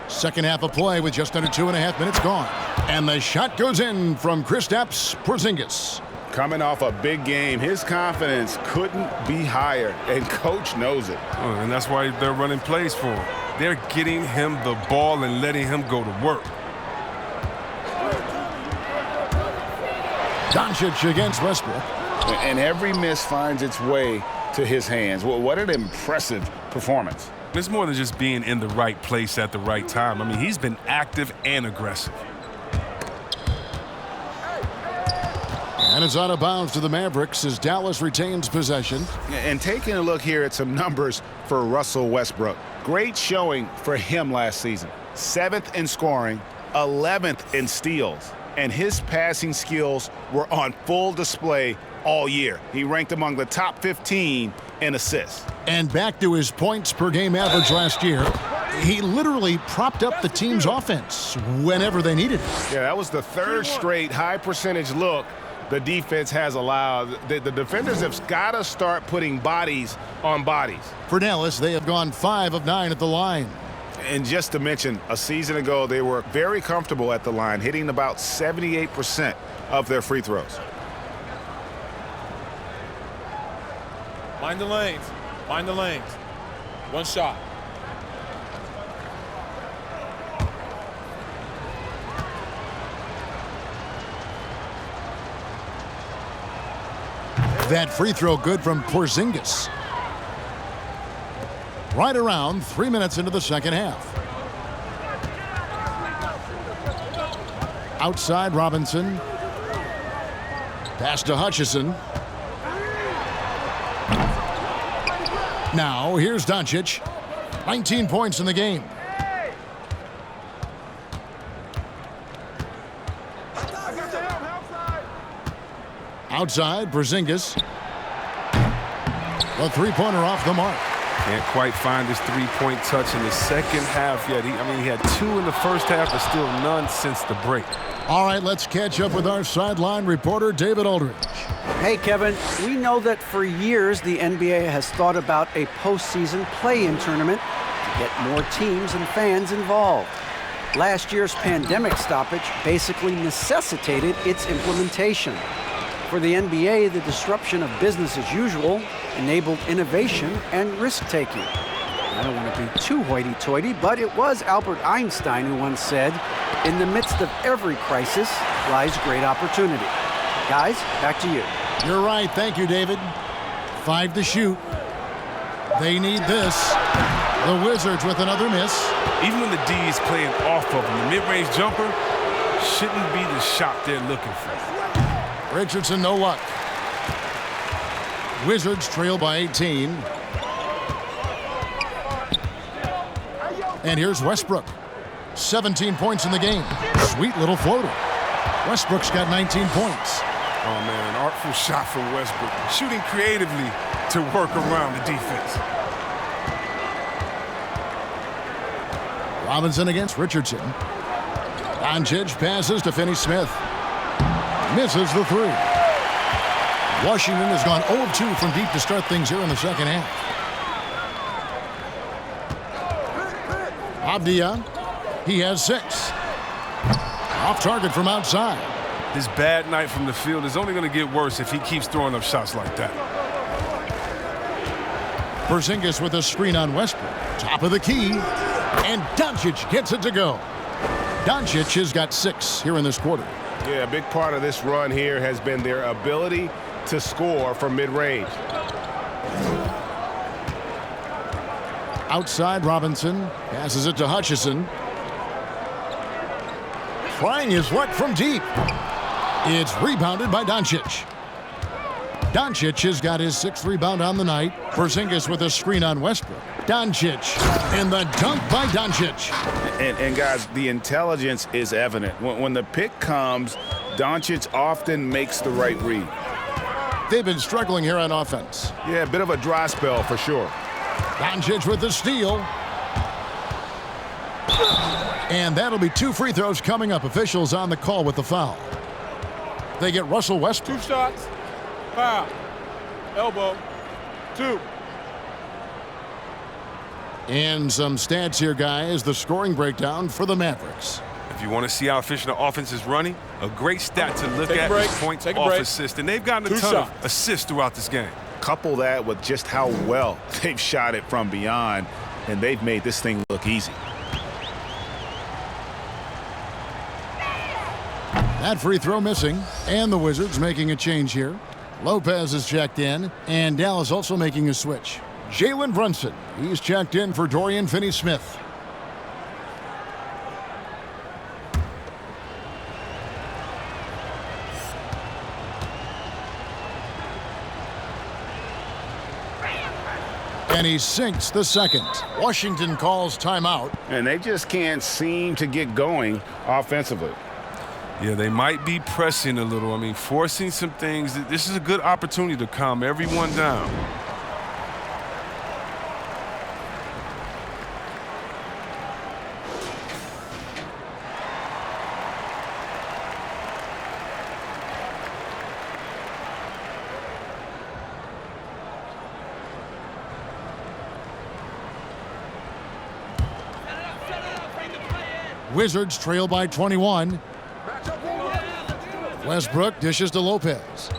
S1: Second half of play with just under 2.5 minutes gone. And the shot goes in from Kristaps Porzingis.
S4: Coming off a big game, his confidence couldn't be higher, and coach knows it.
S2: Oh, and that's why they're running plays for him. They're getting him the ball and letting him go to work.
S1: Doncic against Westbrook.
S4: And every miss finds its way to his hands. Well, what an impressive performance.
S2: It's more than just being in the right place at the right time. I mean, he's been active and aggressive.
S1: And it's out of bounds to the Mavericks as Dallas retains possession.
S4: And taking a look here at some numbers for Russell Westbrook. Great showing for him last season. 7th in scoring, 11th in steals. And his passing skills were on full display all year. He ranked among the top 15 in assists.
S1: And back to his points per game average last year. He literally propped up the team's offense whenever they needed it.
S11: Yeah, that was the 3rd straight high percentage look
S3: the defense has allowed. The defenders have got to start putting bodies on bodies.
S1: For Dallas, they have gone 5 of 9 at the line.
S3: And just to mention, a season ago, they were very comfortable at the line, hitting about 78% of their free throws.
S5: Mind the lanes. Mind the lanes. One shot.
S1: That free throw good from Porzingis. Right around 3 minutes into the second half. Outside Robinson. Pass to Hutchison. Now here's Doncic. 19 points in the game. Outside, Porzingis. The three-pointer off the mark.
S2: Can't quite find his three-point touch in the second half yet. He had 2 in the first half, but still none since the break.
S1: All right, let's catch up with our sideline reporter, David Aldridge.
S6: Hey, Kevin, we know that for years the NBA has thought about a postseason play-in tournament to get more teams and fans involved. Last year's pandemic stoppage basically necessitated its implementation. For the NBA, the disruption of business as usual enabled innovation and risk-taking. I don't want to be too hoity-toity, but it was Albert Einstein who once said, "In the midst of every crisis lies great opportunity." Guys, back to you.
S1: You're right. Thank you, David. 5 to shoot. They need this. The Wizards with another miss.
S2: Even when the D is playing off of him, the mid-range jumper shouldn't be the shot they're looking for.
S1: Richardson, no luck. Wizards trail by 18. And here's Westbrook. 17 points in the game. Sweet little floater. Westbrook's got 19 points.
S2: Oh, man, an artful shot from Westbrook. Shooting creatively to work around the defense.
S1: Robinson against Richardson. Doncic passes to Finney-Smith. Misses the three. Washington has gone 0 of 2 from deep to start things here in the second half. Avdia, he has 6. Off target from outside.
S2: His bad night from the field is only going to get worse if he keeps throwing up shots like that.
S1: Porzingis with a screen on Westbrook. Top of the key. And Doncic gets it to go. Doncic has got 6 here in this quarter.
S3: Yeah, a big part of this run here has been their ability to score from mid-range.
S1: Outside Robinson. Passes it to Hutchison. Trying his luck from deep. It's rebounded by Doncic. Doncic has got his 6th rebound on the night. Porzingis with a screen on Westbrook. Doncic. And the dunk by Doncic.
S3: And guys, the intelligence is evident. When the pick comes, Doncic often makes the right read.
S1: They've been struggling here on offense.
S3: Yeah, a bit of a dry spell for sure.
S1: Doncic with the steal. And that'll be 2 free throws coming up. Officials on the call with the foul. They get Russell Westbrook.
S5: 2 shots. Foul. Elbow. 2.
S1: And some stats here, guys. The scoring breakdown for the Mavericks.
S2: If you want to see how efficient the offense is running, a great stat to look at is points off assist. And they've gotten a ton of assists throughout this game.
S3: Couple that with just how well they've shot it from beyond, and they've made this thing look easy.
S1: That free throw missing, and the Wizards making a change here. Lopez is checked in, and Dallas also making a switch. Jalen Brunson, he's checked in for Dorian Finney-Smith. And he sinks the second. Washington calls timeout.
S3: And they just can't seem to get going offensively.
S2: Yeah, they might be pressing a little. I mean, forcing some things. This is a good opportunity to calm everyone down.
S1: Wizards trail by 21. Westbrook dishes to Lopez.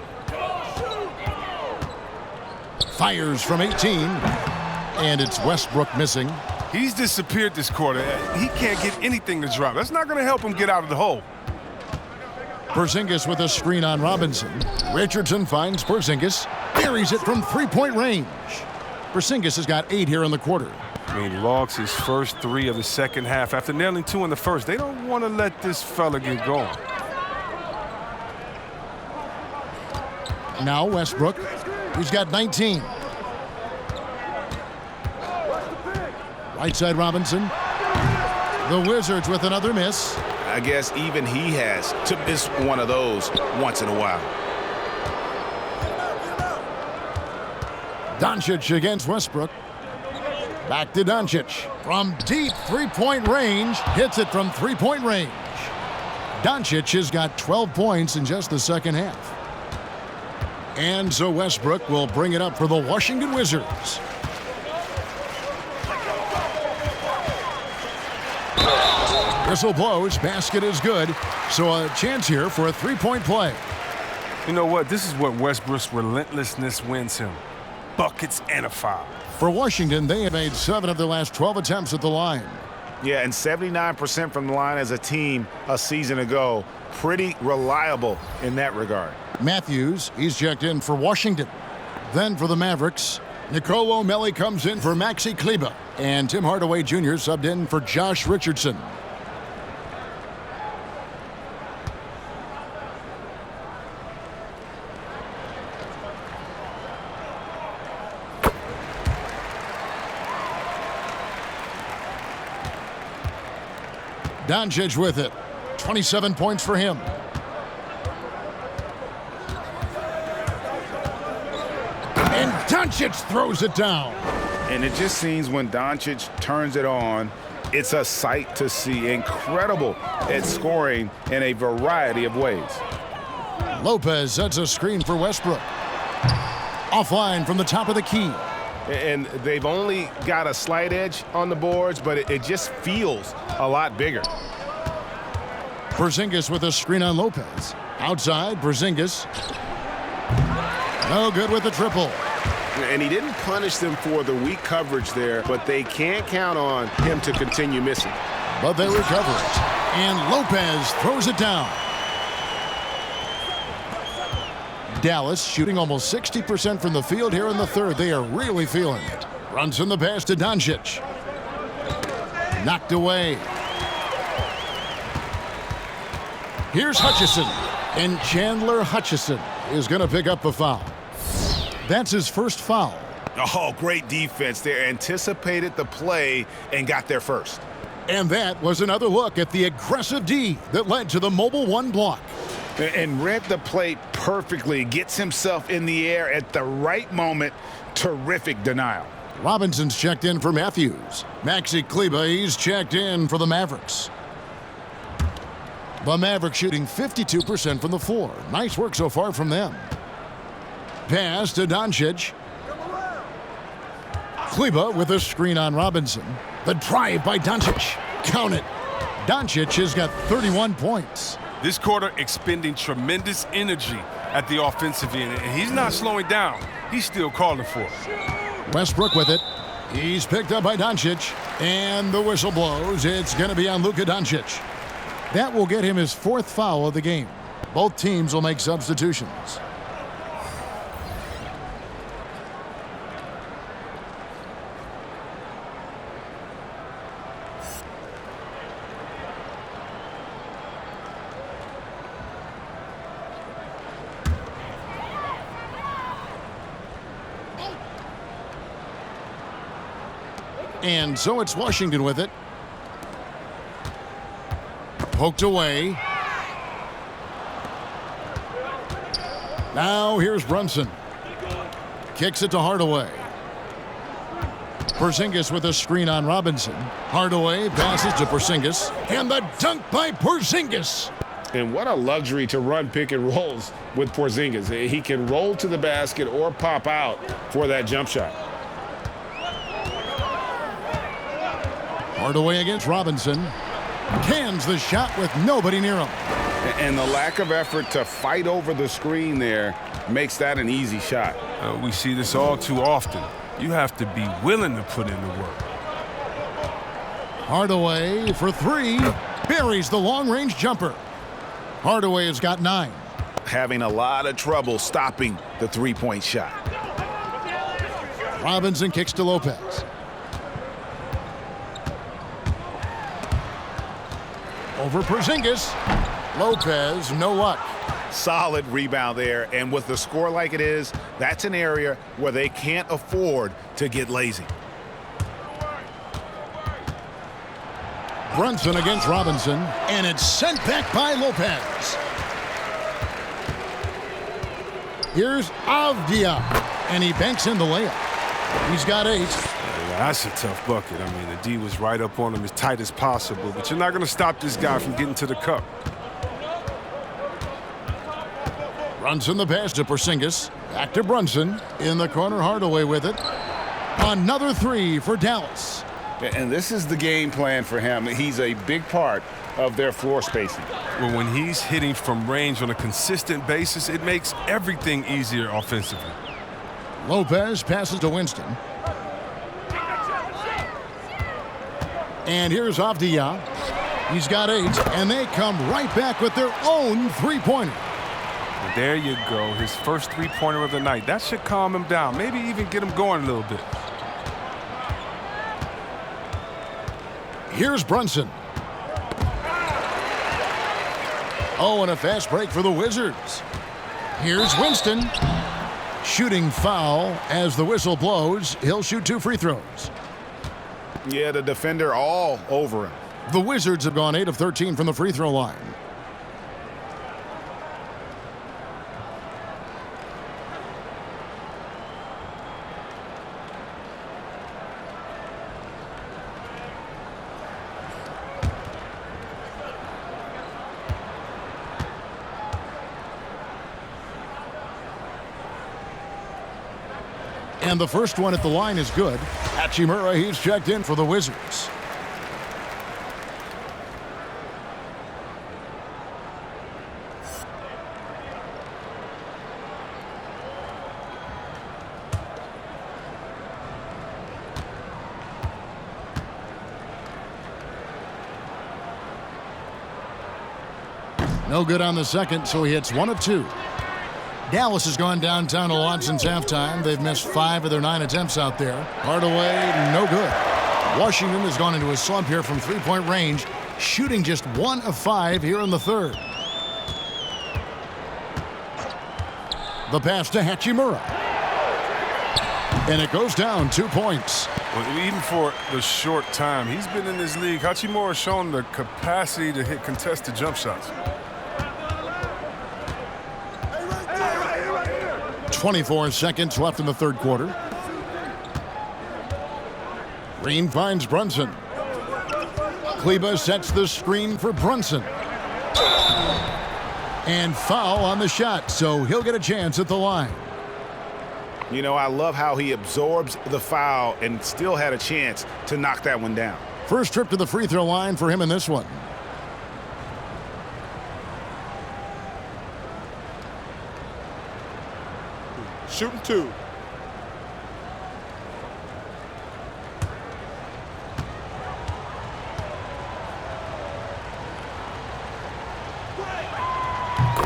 S1: Fires from 18. And it's Westbrook missing.
S2: He's disappeared this quarter. He can't get anything to drop. That's not going to help him get out of the hole.
S1: Porzingis with a screen on Robinson. Richardson finds Porzingis. Buries it from three-point range. Porzingis has got 8 here in the quarter.
S2: I mean, logs his first 3 of the second half after nailing 2 in the first. They don't want to let this fella get going.
S1: Now Westbrook. He's got 19. Right side Robinson. The Wizards with another miss.
S3: I guess even he has to miss one of those once in a while.
S1: Doncic against Westbrook. Back to Doncic. From deep three-point range. Hits it from three-point range. Doncic has got 12 points in just the second half. And so Westbrook will bring it up for the Washington Wizards. Whistle blows, basket is good. So a chance here for a three-point play.
S2: You know what? This is what Westbrook's relentlessness wins him. Buckets and a foul.
S1: For Washington, they have made 7 of their last 12 attempts at the line.
S3: Yeah, and 79% from the line as a team a season ago. Pretty reliable in that regard.
S1: Matthews, he's checked in for Washington. Then for the Mavericks, Nicolo Melli comes in for Maxi Kleber. And Tim Hardaway Jr. subbed in for Josh Richardson. Doncic with it. 27 points for him. And Doncic throws it down.
S3: And it just seems when Doncic turns it on, it's a sight to see. Incredible at scoring in a variety of ways.
S1: Lopez sets a screen for Westbrook. Offline from the top of the key.
S11: And they've only got a slight edge on the boards, but it just feels a lot bigger.
S1: Porzingis with a screen on Lopez. Outside, Porzingis. No good with the triple.
S11: And he didn't punish them for the weak coverage there, but they can't count on him to continue missing.
S1: But they recover it. And Lopez throws it down. Dallas shooting almost 60% from the field here in the third. They are really feeling it. Runs in the pass to Doncic. Knocked away. Here's Hutchison. And Chandler Hutchison is going to pick up the foul. That's his first foul.
S3: Oh, great defense there. Anticipated the play and got there first.
S1: And that was another look at the aggressive D that led to the mobile 1 block.
S3: And read the play perfectly. Gets himself in the air at the right moment. Terrific denial.
S1: Robinson's checked in for Matthews. Maxi Kleber, he's checked in for the Mavericks. The Mavericks shooting 52% from the floor. Nice work so far from them. Pass to Doncic. Kleber with a screen on Robinson. The drive by Doncic. Count it. Doncic has got 31 points.
S2: This quarter expending tremendous energy at the offensive end, and he's not slowing down. He's still calling for it.
S1: Westbrook with it. He's picked up by Doncic, and the whistle blows. It's going to be on Luka Doncic. That will get him his 4th foul of the game. Both teams will make substitutions. And so it's Washington with it. Poked away. Now here's Brunson. Kicks it to Hardaway. Porzingis with a screen on Robinson. Hardaway passes to Porzingis. And the dunk by Porzingis.
S11: And what a luxury to run pick and rolls with Porzingis. He can roll to the basket or pop out for that jump shot.
S1: Hardaway against Robinson. Cans the shot with nobody near him.
S3: And the lack of effort to fight over the screen there makes that an easy shot.
S2: We see this all too often. You have to be willing to put in the work.
S1: Hardaway for three. Buries the long-range jumper. Hardaway has got 9.
S3: Having a lot of trouble stopping the three-point shot.
S1: Robinson kicks to Lopez. Over Porzingis. Lopez, no luck.
S3: Solid rebound there, and with the score like it is, that's an area where they can't afford to get lazy.
S1: Brunson against Robinson, and it's sent back by Lopez. Here's Avdia, and he banks in the layup. He's got 8.
S2: That's a tough bucket. I mean, the D was right up on him as tight as possible, but you're not going to stop this guy from getting to the cup.
S1: Brunson the pass to Porzingis. Back to Brunson. In the corner, Hardaway with it. Another 3 for Dallas.
S3: And this is the game plan for him. He's a big part of their floor spacing.
S2: Well, when he's hitting from range on a consistent basis, it makes everything easier offensively.
S1: Lopez passes to Winston. And here's Avdia. He's got 8, and they come right back with their own three-pointer.
S2: Well, there you go, his first three-pointer of the night. That should calm him down, maybe even get him going a little bit.
S1: Here's Brunson. Oh, and a fast break for the Wizards. Here's Winston. Shooting foul as the whistle blows. He'll shoot 2 free throws.
S3: Yeah, the defender all over him.
S1: The Wizards have gone 8 of 13 from the free throw line. And the first one at the line is good. Hachimura, he's checked in for the Wizards. No good on the second, so he hits 1 of 2. Dallas has gone downtown a lot since halftime. They've missed 5 of their 9 attempts out there. Hardaway, no good. Washington has gone into a slump here from three-point range, shooting just 1 of 5 here in the third. The pass to Hachimura. And it goes down 2 points.
S2: Well, even for the short time he's been in this league, Hachimura has shown the capacity to hit contested jump shots.
S1: 24 seconds left in the third quarter. Green finds Brunson. Kleba sets the screen for Brunson. And foul on the shot, so he'll get a chance at the line.
S3: You know, I love how he absorbs the foul and still had a chance to knock that one down.
S1: First trip to the free throw line for him in this one.
S5: Shooting 2.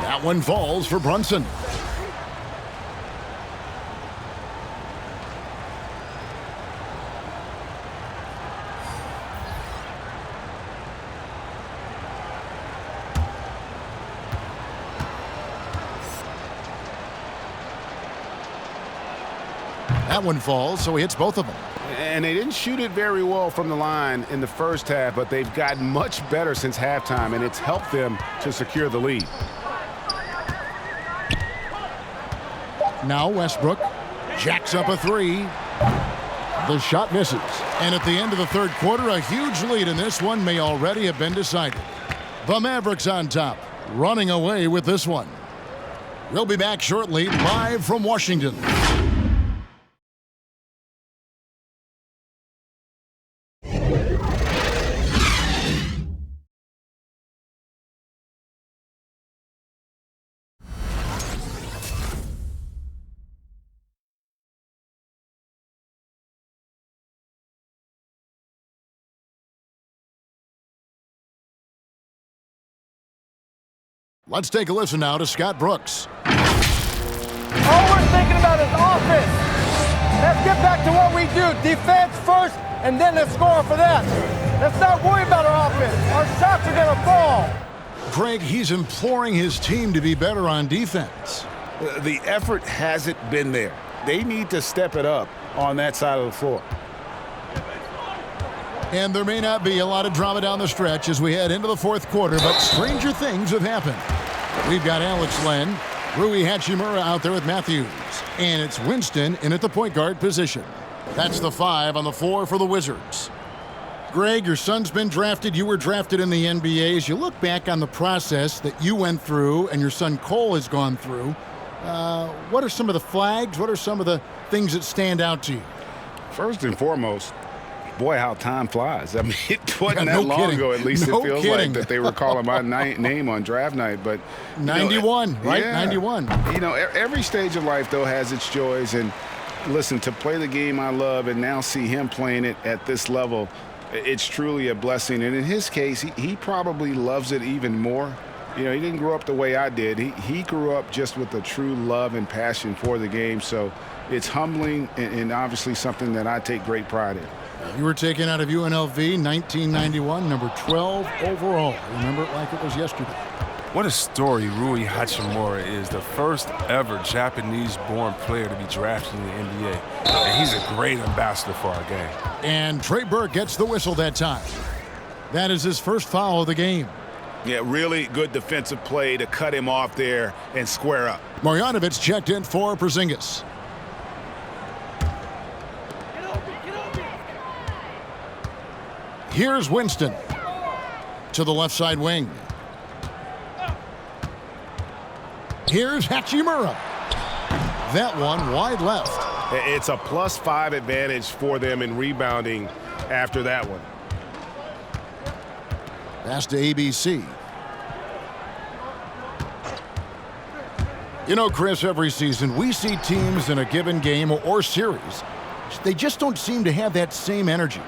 S1: That one falls for Brunson. That one falls, so he hits both of them.
S3: And they didn't shoot it very well from the line in the first half, but they've gotten much better since halftime, and it's helped them to secure the lead.
S1: Now Westbrook jacks up a 3. The shot misses. And at the end of the third quarter, a huge lead in this one may already have been decided. The Mavericks on top, running away with this one. We'll be back shortly, live from Washington. Let's take a listen now to Scott Brooks.
S12: All we're thinking about is offense. Let's get back to what we do. Defense first, and then let's score for them. Let's not worry about our offense. Our shots are going to fall.
S1: Craig, he's imploring his team to be better on defense.
S3: The effort hasn't been there. They need to step it up on that side of the floor.
S1: And there may not be a lot of drama down the stretch as we head into the fourth quarter, but stranger things have happened. We've got Alex Len, Rui Hachimura out there with Matthews, and it's Winston in at the point guard position. That's the 5 on the floor for the Wizards. Greg, your son's been drafted. You were drafted in the NBA. As you look back on the process that you went through and your son Cole has gone through, what are some of the flags? What are some of the things that stand out to you?
S3: First and foremost, boy, how time flies. I mean, it wasn't
S1: no
S3: that long
S1: kidding.
S3: ago, at least
S1: No
S3: it feels
S1: kidding.
S3: like, that they were calling my name on draft night. But
S1: 91, right?
S3: Yeah.
S1: 91.
S3: You know, every stage of life, though, has its joys. And listen, to play the game I love and now see him playing it at this level, it's truly a blessing. And in his case, he probably loves it even more. You know, he didn't grow up the way I did. He grew up just with a true love and passion for the game. So it's humbling and obviously something that I take great pride in.
S1: You were taken out of UNLV 1991, number 12 overall. Remember it like it was yesterday.
S2: What a story Rui Hachimura is, the first ever Japanese-born player to be drafted in the NBA. And he's a great ambassador for our game.
S1: And Trey Burke gets the whistle that time. That is his first foul of the game.
S3: Yeah, really good defensive play to cut him off there and square up.
S1: Marjanovic checked in for Porzingis. Here's Winston to the left side wing. Here's Hachimura. That one wide left.
S11: It's a +5 advantage for them in rebounding after that one.
S1: Pass to ABC. You know, Chris, every season we see teams in a given game or series, they just don't seem to have that same energy.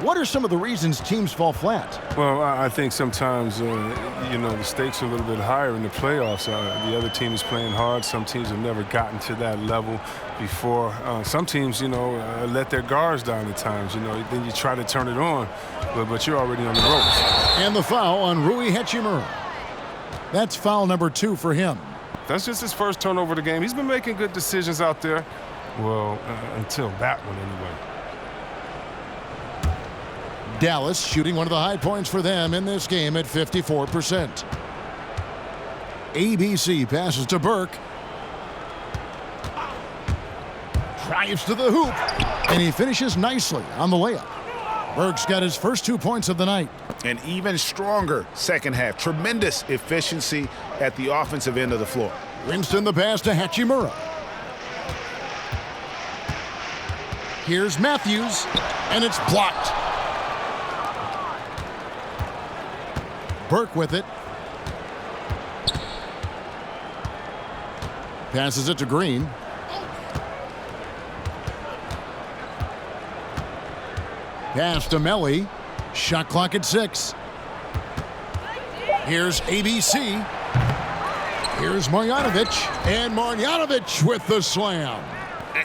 S1: What are some of the reasons teams fall flat?
S2: Well, I think sometimes, the stakes are a little bit higher in the playoffs. The other team is playing hard. Some teams have never gotten to that level before. Some teams, let their guards down at times. Then you try to turn it on, but you're already on the ropes.
S1: And the foul on Rui Hachimura. That's foul number 2 for him.
S2: That's just his first turnover of the game. He's been making good decisions out there. Well, until that one anyway.
S1: Dallas shooting one of the high points for them in this game at 54%. ABC passes to Burke. Drives to the hoop. And he finishes nicely on the layup. Burke's got his first 2 points of the night.
S3: An even stronger second half. Tremendous efficiency at the offensive end of the floor.
S1: Winston the pass to Hachimura. Here's Matthews. And it's blocked. Burke with it. Passes it to Green. Pass to Melly. Shot clock at 6. Here's ABC. Here's Marjanovic. And Marjanovic with the slam.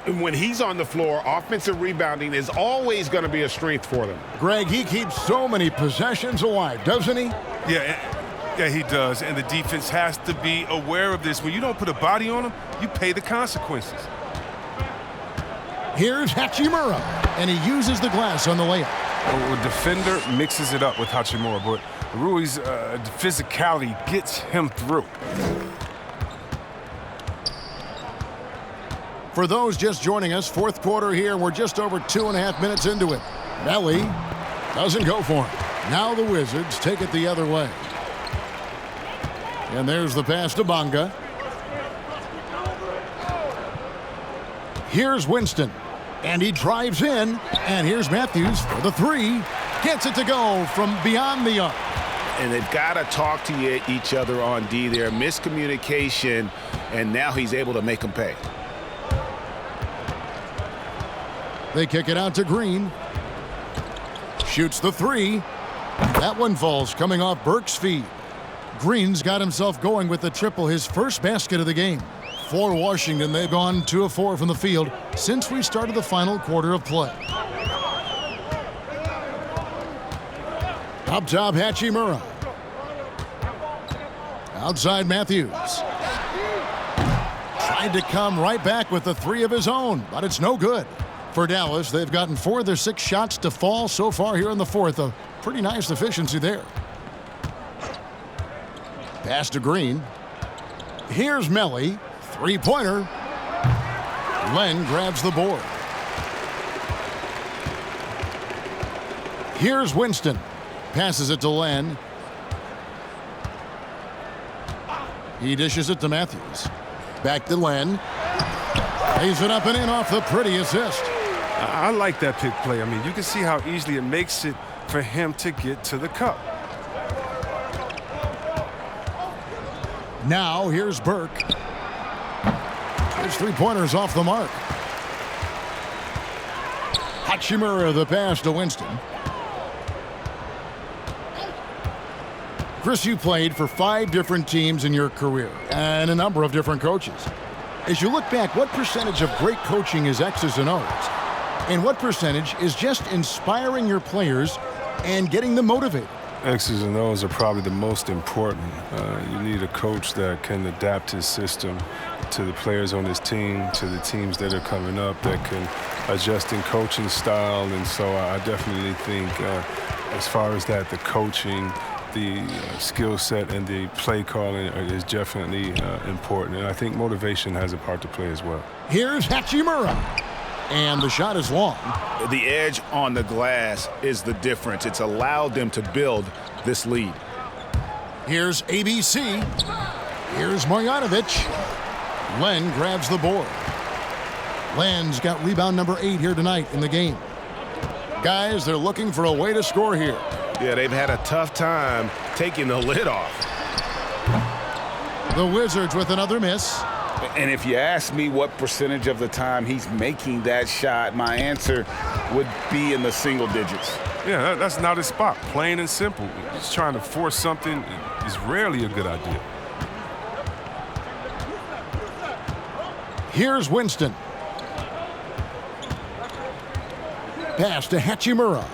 S11: And when he's on the floor, offensive rebounding is always going to be a strength for them.
S1: Greg, he keeps so many possessions alive, doesn't he?
S2: Yeah, he does. And the defense has to be aware of this. When you don't put a body on him, you pay the consequences.
S1: Here's Hachimura. And he uses the glass on the layup.
S2: A defender mixes it up with Hachimura, but Rui's physicality gets him through.
S1: For those just joining us, fourth quarter here. We're just over 2.5 minutes into it. Melly doesn't go for it. Now the Wizards take it the other way. And there's the pass to Bonga. Here's Winston. And he drives in. And here's Matthews for the 3. Gets it to go from beyond the arc.
S3: And they've got to talk to each other on D there. Miscommunication. And now he's able to make them pay.
S1: They kick it out to Green. Shoots the 3. That one falls coming off Burke's feet. Green's got himself going with the triple, his first basket of the game. For Washington, they've gone 2 of 4 from the field since we started the final quarter of play. Up top, Hachimura. Outside, Matthews. Tried to come right back with the 3 of his own, but it's no good. For Dallas, they've gotten 4 of their 6 shots to fall so far here in the fourth. A pretty nice efficiency there. Pass to Green. Here's Melly. 3-pointer. Len grabs the board. Here's Winston. Passes it to Len. He dishes it to Matthews. Back to Len. Lays it up and in off the pretty assist.
S2: I like that pick play. I mean, you can see how easily it makes it for him to get to the cup.
S1: Now here's Burke. His 3-pointers off the mark. Hachimura the pass to Winston. Chris, you played for 5 different teams in your career and a number of different coaches. As you look back, what percentage of great coaching is X's and O's? And what percentage is just inspiring your players and getting them motivated?
S2: X's and O's are probably the most important. You need a coach that can adapt his system to the players on his team, to the teams that are coming up, that can adjust in coaching style. And so I definitely think as far as that, the coaching, the skill set, and the play calling is definitely important. And I think motivation has a part to play as well.
S1: Here's Hachimura. And the shot is long.
S3: The edge on the glass is the difference. It's allowed them to build this lead.
S1: Here's ABC. Here's Marjanovic. Len grabs the board. Len's got rebound number 8 here tonight in the game. Guys, they're looking for a way to score here.
S3: Yeah, they've had a tough time taking the lid off.
S1: The Wizards with another miss.
S3: And if you ask me what percentage of the time he's making that shot, my answer would be in the single digits.
S2: Yeah, that's not his spot. Plain and simple. Just trying to force something is rarely a good idea.
S1: Here's Winston. Pass to Hachimura.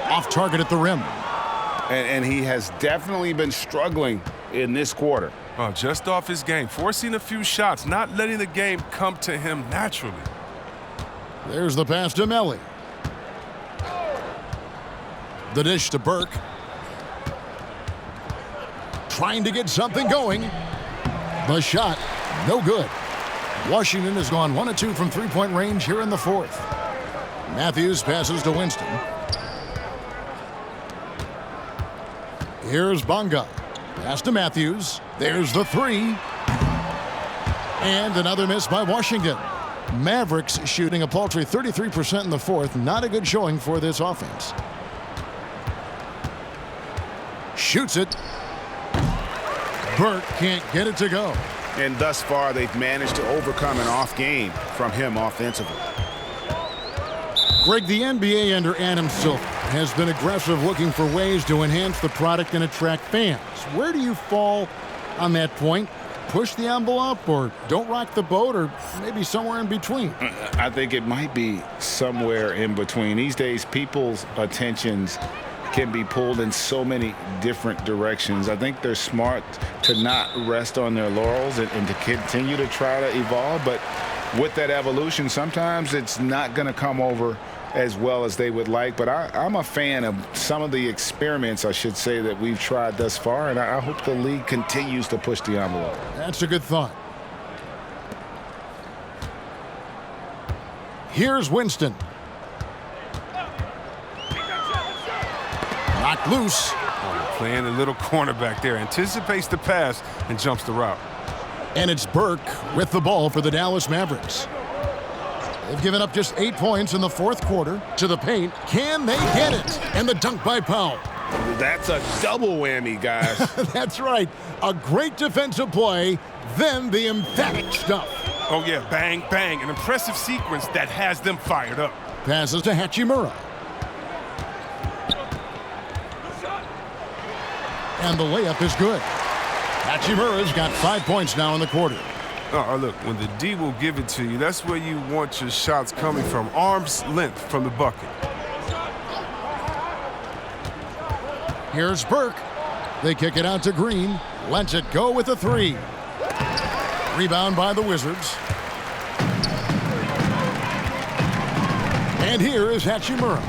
S1: Off target at the rim.
S3: And he has definitely been struggling in this quarter.
S2: Oh, just off his game, forcing a few shots, not letting the game come to him naturally.
S1: There's the pass to Melly. The dish to Burke. Trying to get something going. The shot, no good. Washington has gone 1 of 2 from 3-point range here in the fourth. Matthews passes to Winston. Here's Bonga. Pass to Matthews. There's the 3. And another miss by Washington. Mavericks shooting a paltry 33% in the fourth. Not a good showing for this offense. Shoots it. Burke can't get it to go.
S3: And thus far, they've managed to overcome an off game from him offensively.
S1: Greg, the NBA under Adam Silver has been aggressive, looking for ways to enhance the product and attract fans. Where do you fall on that point? Push the envelope, or don't rock the boat, or maybe somewhere in between?
S3: I think it might be somewhere in between. These days, people's attentions can be pulled in so many different directions. I think they're smart to not rest on their laurels and to continue to try to evolve. But with that evolution, sometimes it's not going to come over as well as they would like. But I'm a fan of some of the experiments, I should say, that we've tried thus far, and I hope the league continues to push the envelope.
S1: That's a good thought. Here's Winston. Knocked loose.
S2: Playing a little cornerback there. Anticipates the pass and jumps the route.
S1: And it's Burke with the ball for the Dallas Mavericks. They've given up just 8 points in the fourth quarter. To the paint. Can they get it? And the dunk by Powell.
S3: That's a double whammy, guys.
S1: That's right. A great defensive play, then the emphatic stuff.
S2: Oh, yeah. Bang, bang. An impressive sequence that has them fired up.
S1: Passes to Hachimura. And the layup is good. Hachimura's got 5 points now in the quarter.
S2: Look, when the D will give it to you, that's where you want your shots coming from. Arm's length from the bucket.
S1: Here's Burke. They kick it out to Green. Lets it go with a 3. Rebound by the Wizards. And here is Hachimura.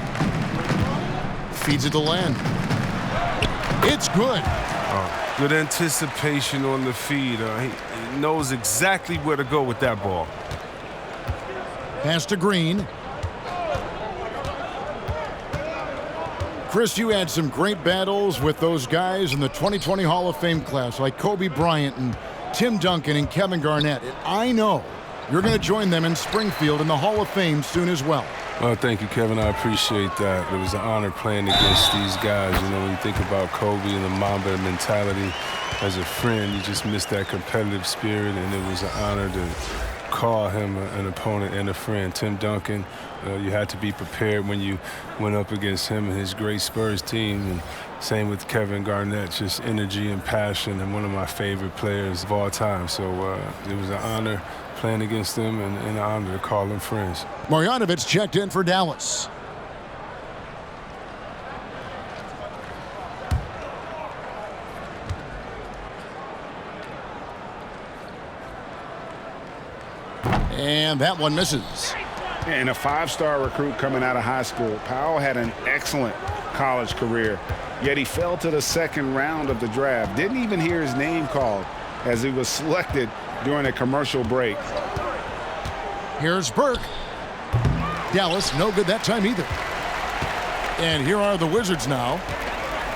S1: Feeds it to Len. It's good.
S2: Good anticipation on the feed. He knows exactly where to go with that ball.
S1: Pass to Green. Chris, you had some great battles with those guys in the 2020 Hall of Fame class, like Kobe Bryant and Tim Duncan and Kevin Garnett. And I know you're going to join them in Springfield in the Hall of Fame soon as well.
S2: Well, thank you, Kevin. I appreciate that. It was an honor playing against these guys. You know, when you think about Kobe and the Mamba mentality, as a friend, you just miss that competitive spirit, and it was an honor to call him an opponent and a friend. Tim Duncan, you had to be prepared when you went up against him and his great Spurs team. And same with Kevin Garnett, just energy and passion, and one of my favorite players of all time. So it was an honor playing against them and an honor to call them friends.
S1: Marjanovic checked in for Dallas. And that one misses.
S3: And a 5-star recruit coming out of high school. Powell had an excellent college career, yet he fell to the second round of the draft. Didn't even hear his name called as he was selected during a commercial break.
S1: Here's Burke. Dallas, no good that time either. And here are the Wizards now.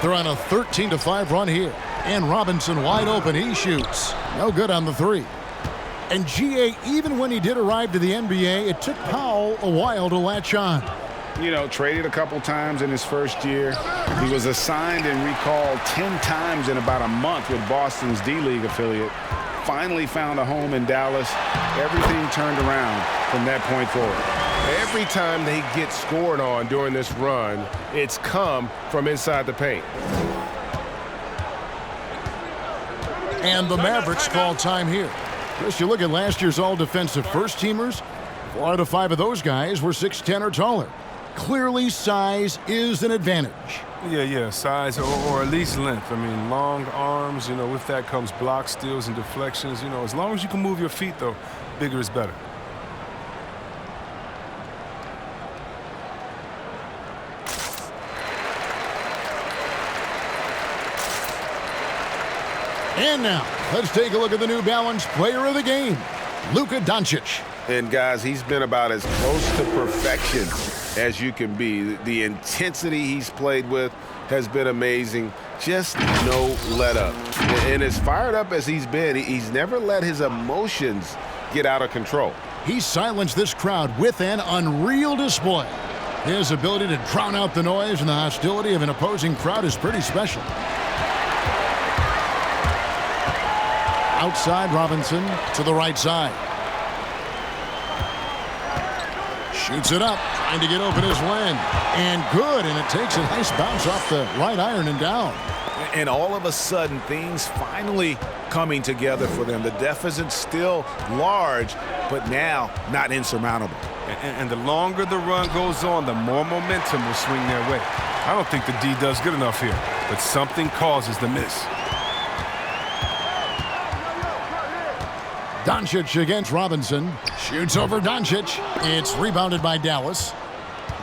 S1: They're on a 13-5 run here. And Robinson wide open. He shoots. No good on the 3. And G.A., even when he did arrive to the NBA, it took Powell a while to latch on.
S3: You know, traded a couple times in his first year. He was assigned and recalled 10 times in about a month with Boston's D-League affiliate. Finally found a home in Dallas. Everything turned around from that point forward.
S11: Every time they get scored on during this run, it's come from inside the paint.
S1: And the Mavericks call time here. Chris, you look at last year's all-defensive first-teamers, 4 out of 5 of those guys were 6'10" or taller. Clearly, size is an advantage.
S2: Yeah, size or at least length. I mean, long arms, you know, with that comes block steals and deflections. You know, as long as you can move your feet, though, bigger is better.
S1: And now, let's take a look at the New Balance player of the game, Luka Doncic.
S3: And, guys, he's been about as close to perfection as you can be. The intensity he's played with has been amazing. Just no let up. And as fired up as he's been, he's never let his emotions get out of control.
S1: He silenced this crowd with an unreal display. His ability to drown out the noise and the hostility of an opposing crowd is pretty special. Outside Robinson to the right side. Shoots it up, trying to get open as Len. And good, and it takes a nice bounce off the right iron and down.
S3: And all of a sudden, things finally coming together for them. The deficit's still large, but now not insurmountable.
S2: And the longer the run goes on, the more momentum will swing their way. I don't think the D does good enough here, but something causes the miss.
S1: Doncic against Robinson. Shoots over Doncic. It's rebounded by Dallas.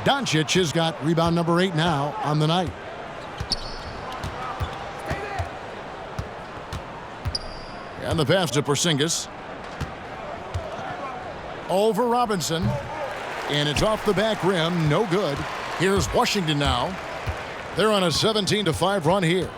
S1: Doncic has got rebound number 8 now on the night. And the pass to Porzingis. Over Robinson. And it's off the back rim. No good. Here's Washington now. They're on a 17-5 run here.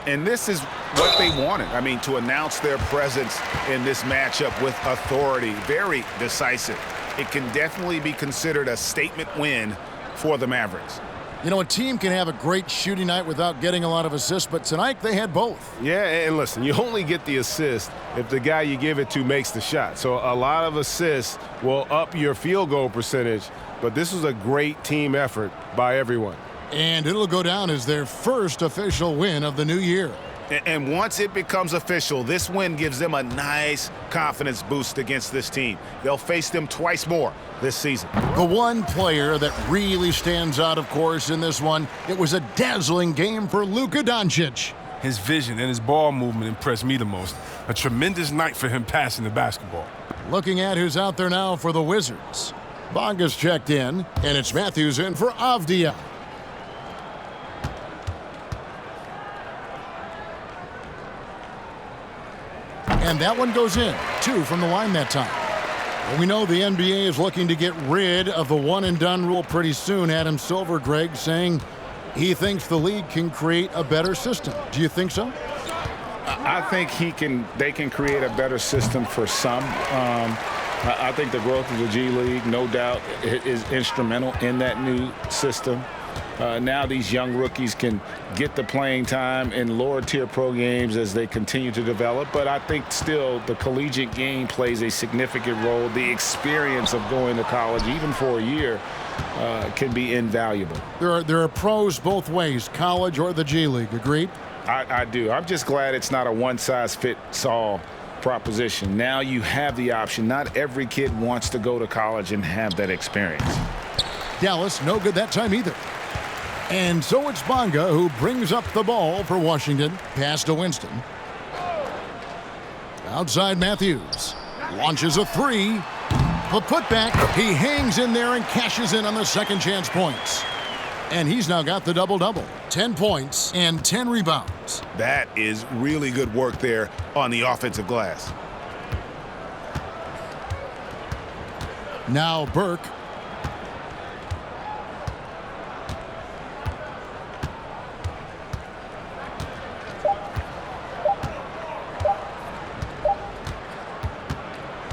S3: And this is what they wanted. I mean, to announce their presence in this matchup with authority. Very decisive. It can definitely be considered a statement win for the Mavericks.
S1: You know, a team can have a great shooting night without getting a lot of assists, but tonight they had both.
S11: Yeah, and listen, you only get the assist if the guy you give it to makes the shot. So a lot of assists will up your field goal percentage, but this was a great team effort by everyone.
S1: And it'll go down as their first official win of the new year.
S3: And once it becomes official, this win gives them a nice confidence boost against this team. They'll face them twice more this season.
S1: The one player that really stands out, of course, in this one, it was a dazzling game for Luka Doncic.
S2: His vision and his ball movement impressed me the most. A tremendous night for him passing the basketball.
S1: Looking at who's out there now for the Wizards. Bonga's checked in, and it's Matthews in for Avdia. And that one goes in. 2 from the line that time. Well, we know the NBA is looking to get rid of the one-and-done rule pretty soon. Adam Silver, Greg, saying he thinks the league can create a better system. Do you think so?
S4: I think they can create a better system for some. I think the growth of the G League, no doubt, is instrumental in that new system. Now these young rookies can get the playing time in lower-tier pro games as they continue to develop. But I think still the collegiate game plays a significant role. The experience of going to college, even for a year, can be invaluable.
S1: There are pros both ways, college or the G League. Agreed?
S4: I do. I'm just glad it's not a one-size-fits-all proposition. Now you have the option. Not every kid wants to go to college and have that experience.
S1: Dallas, no good that time either. And so it's Bonga who brings up the ball for Washington. Pass to Winston. Outside Matthews. Launches a 3. The putback. He hangs in there and cashes in on the second chance points. And he's now got the double-double. 10 points and 10 rebounds.
S3: That is really good work there on the offensive glass.
S1: Now Burke.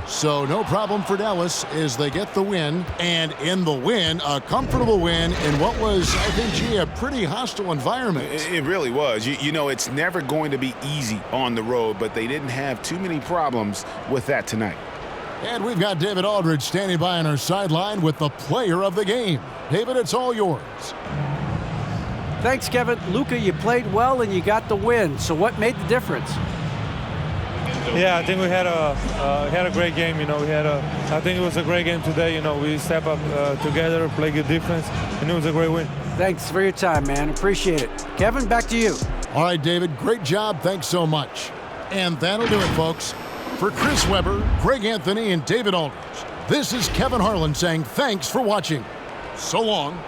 S1: So no problem for Dallas as they get the win. And in the win, a comfortable win in what was, I think, a pretty hostile environment.
S3: It really was. You know, it's never going to be easy on the road, but they didn't have too many problems with that tonight.
S1: And we've got David Aldridge standing by on our sideline with the player of the game. David, it's all yours.
S6: Thanks, Kevin. Luka, you played well and you got the win. So what made the difference?
S13: Yeah, I think we had a great game. You know, I think it was a great game today. You know, we step up together, play good defense, and it was a great win.
S6: Thanks for your time, man. Appreciate it. Kevin, back to you.
S1: All right, David, great job. Thanks so much. And that'll do it, folks. For Chris Webber, Greg Anthony, and David Aldridge, this is Kevin Harlan saying thanks for watching. So long.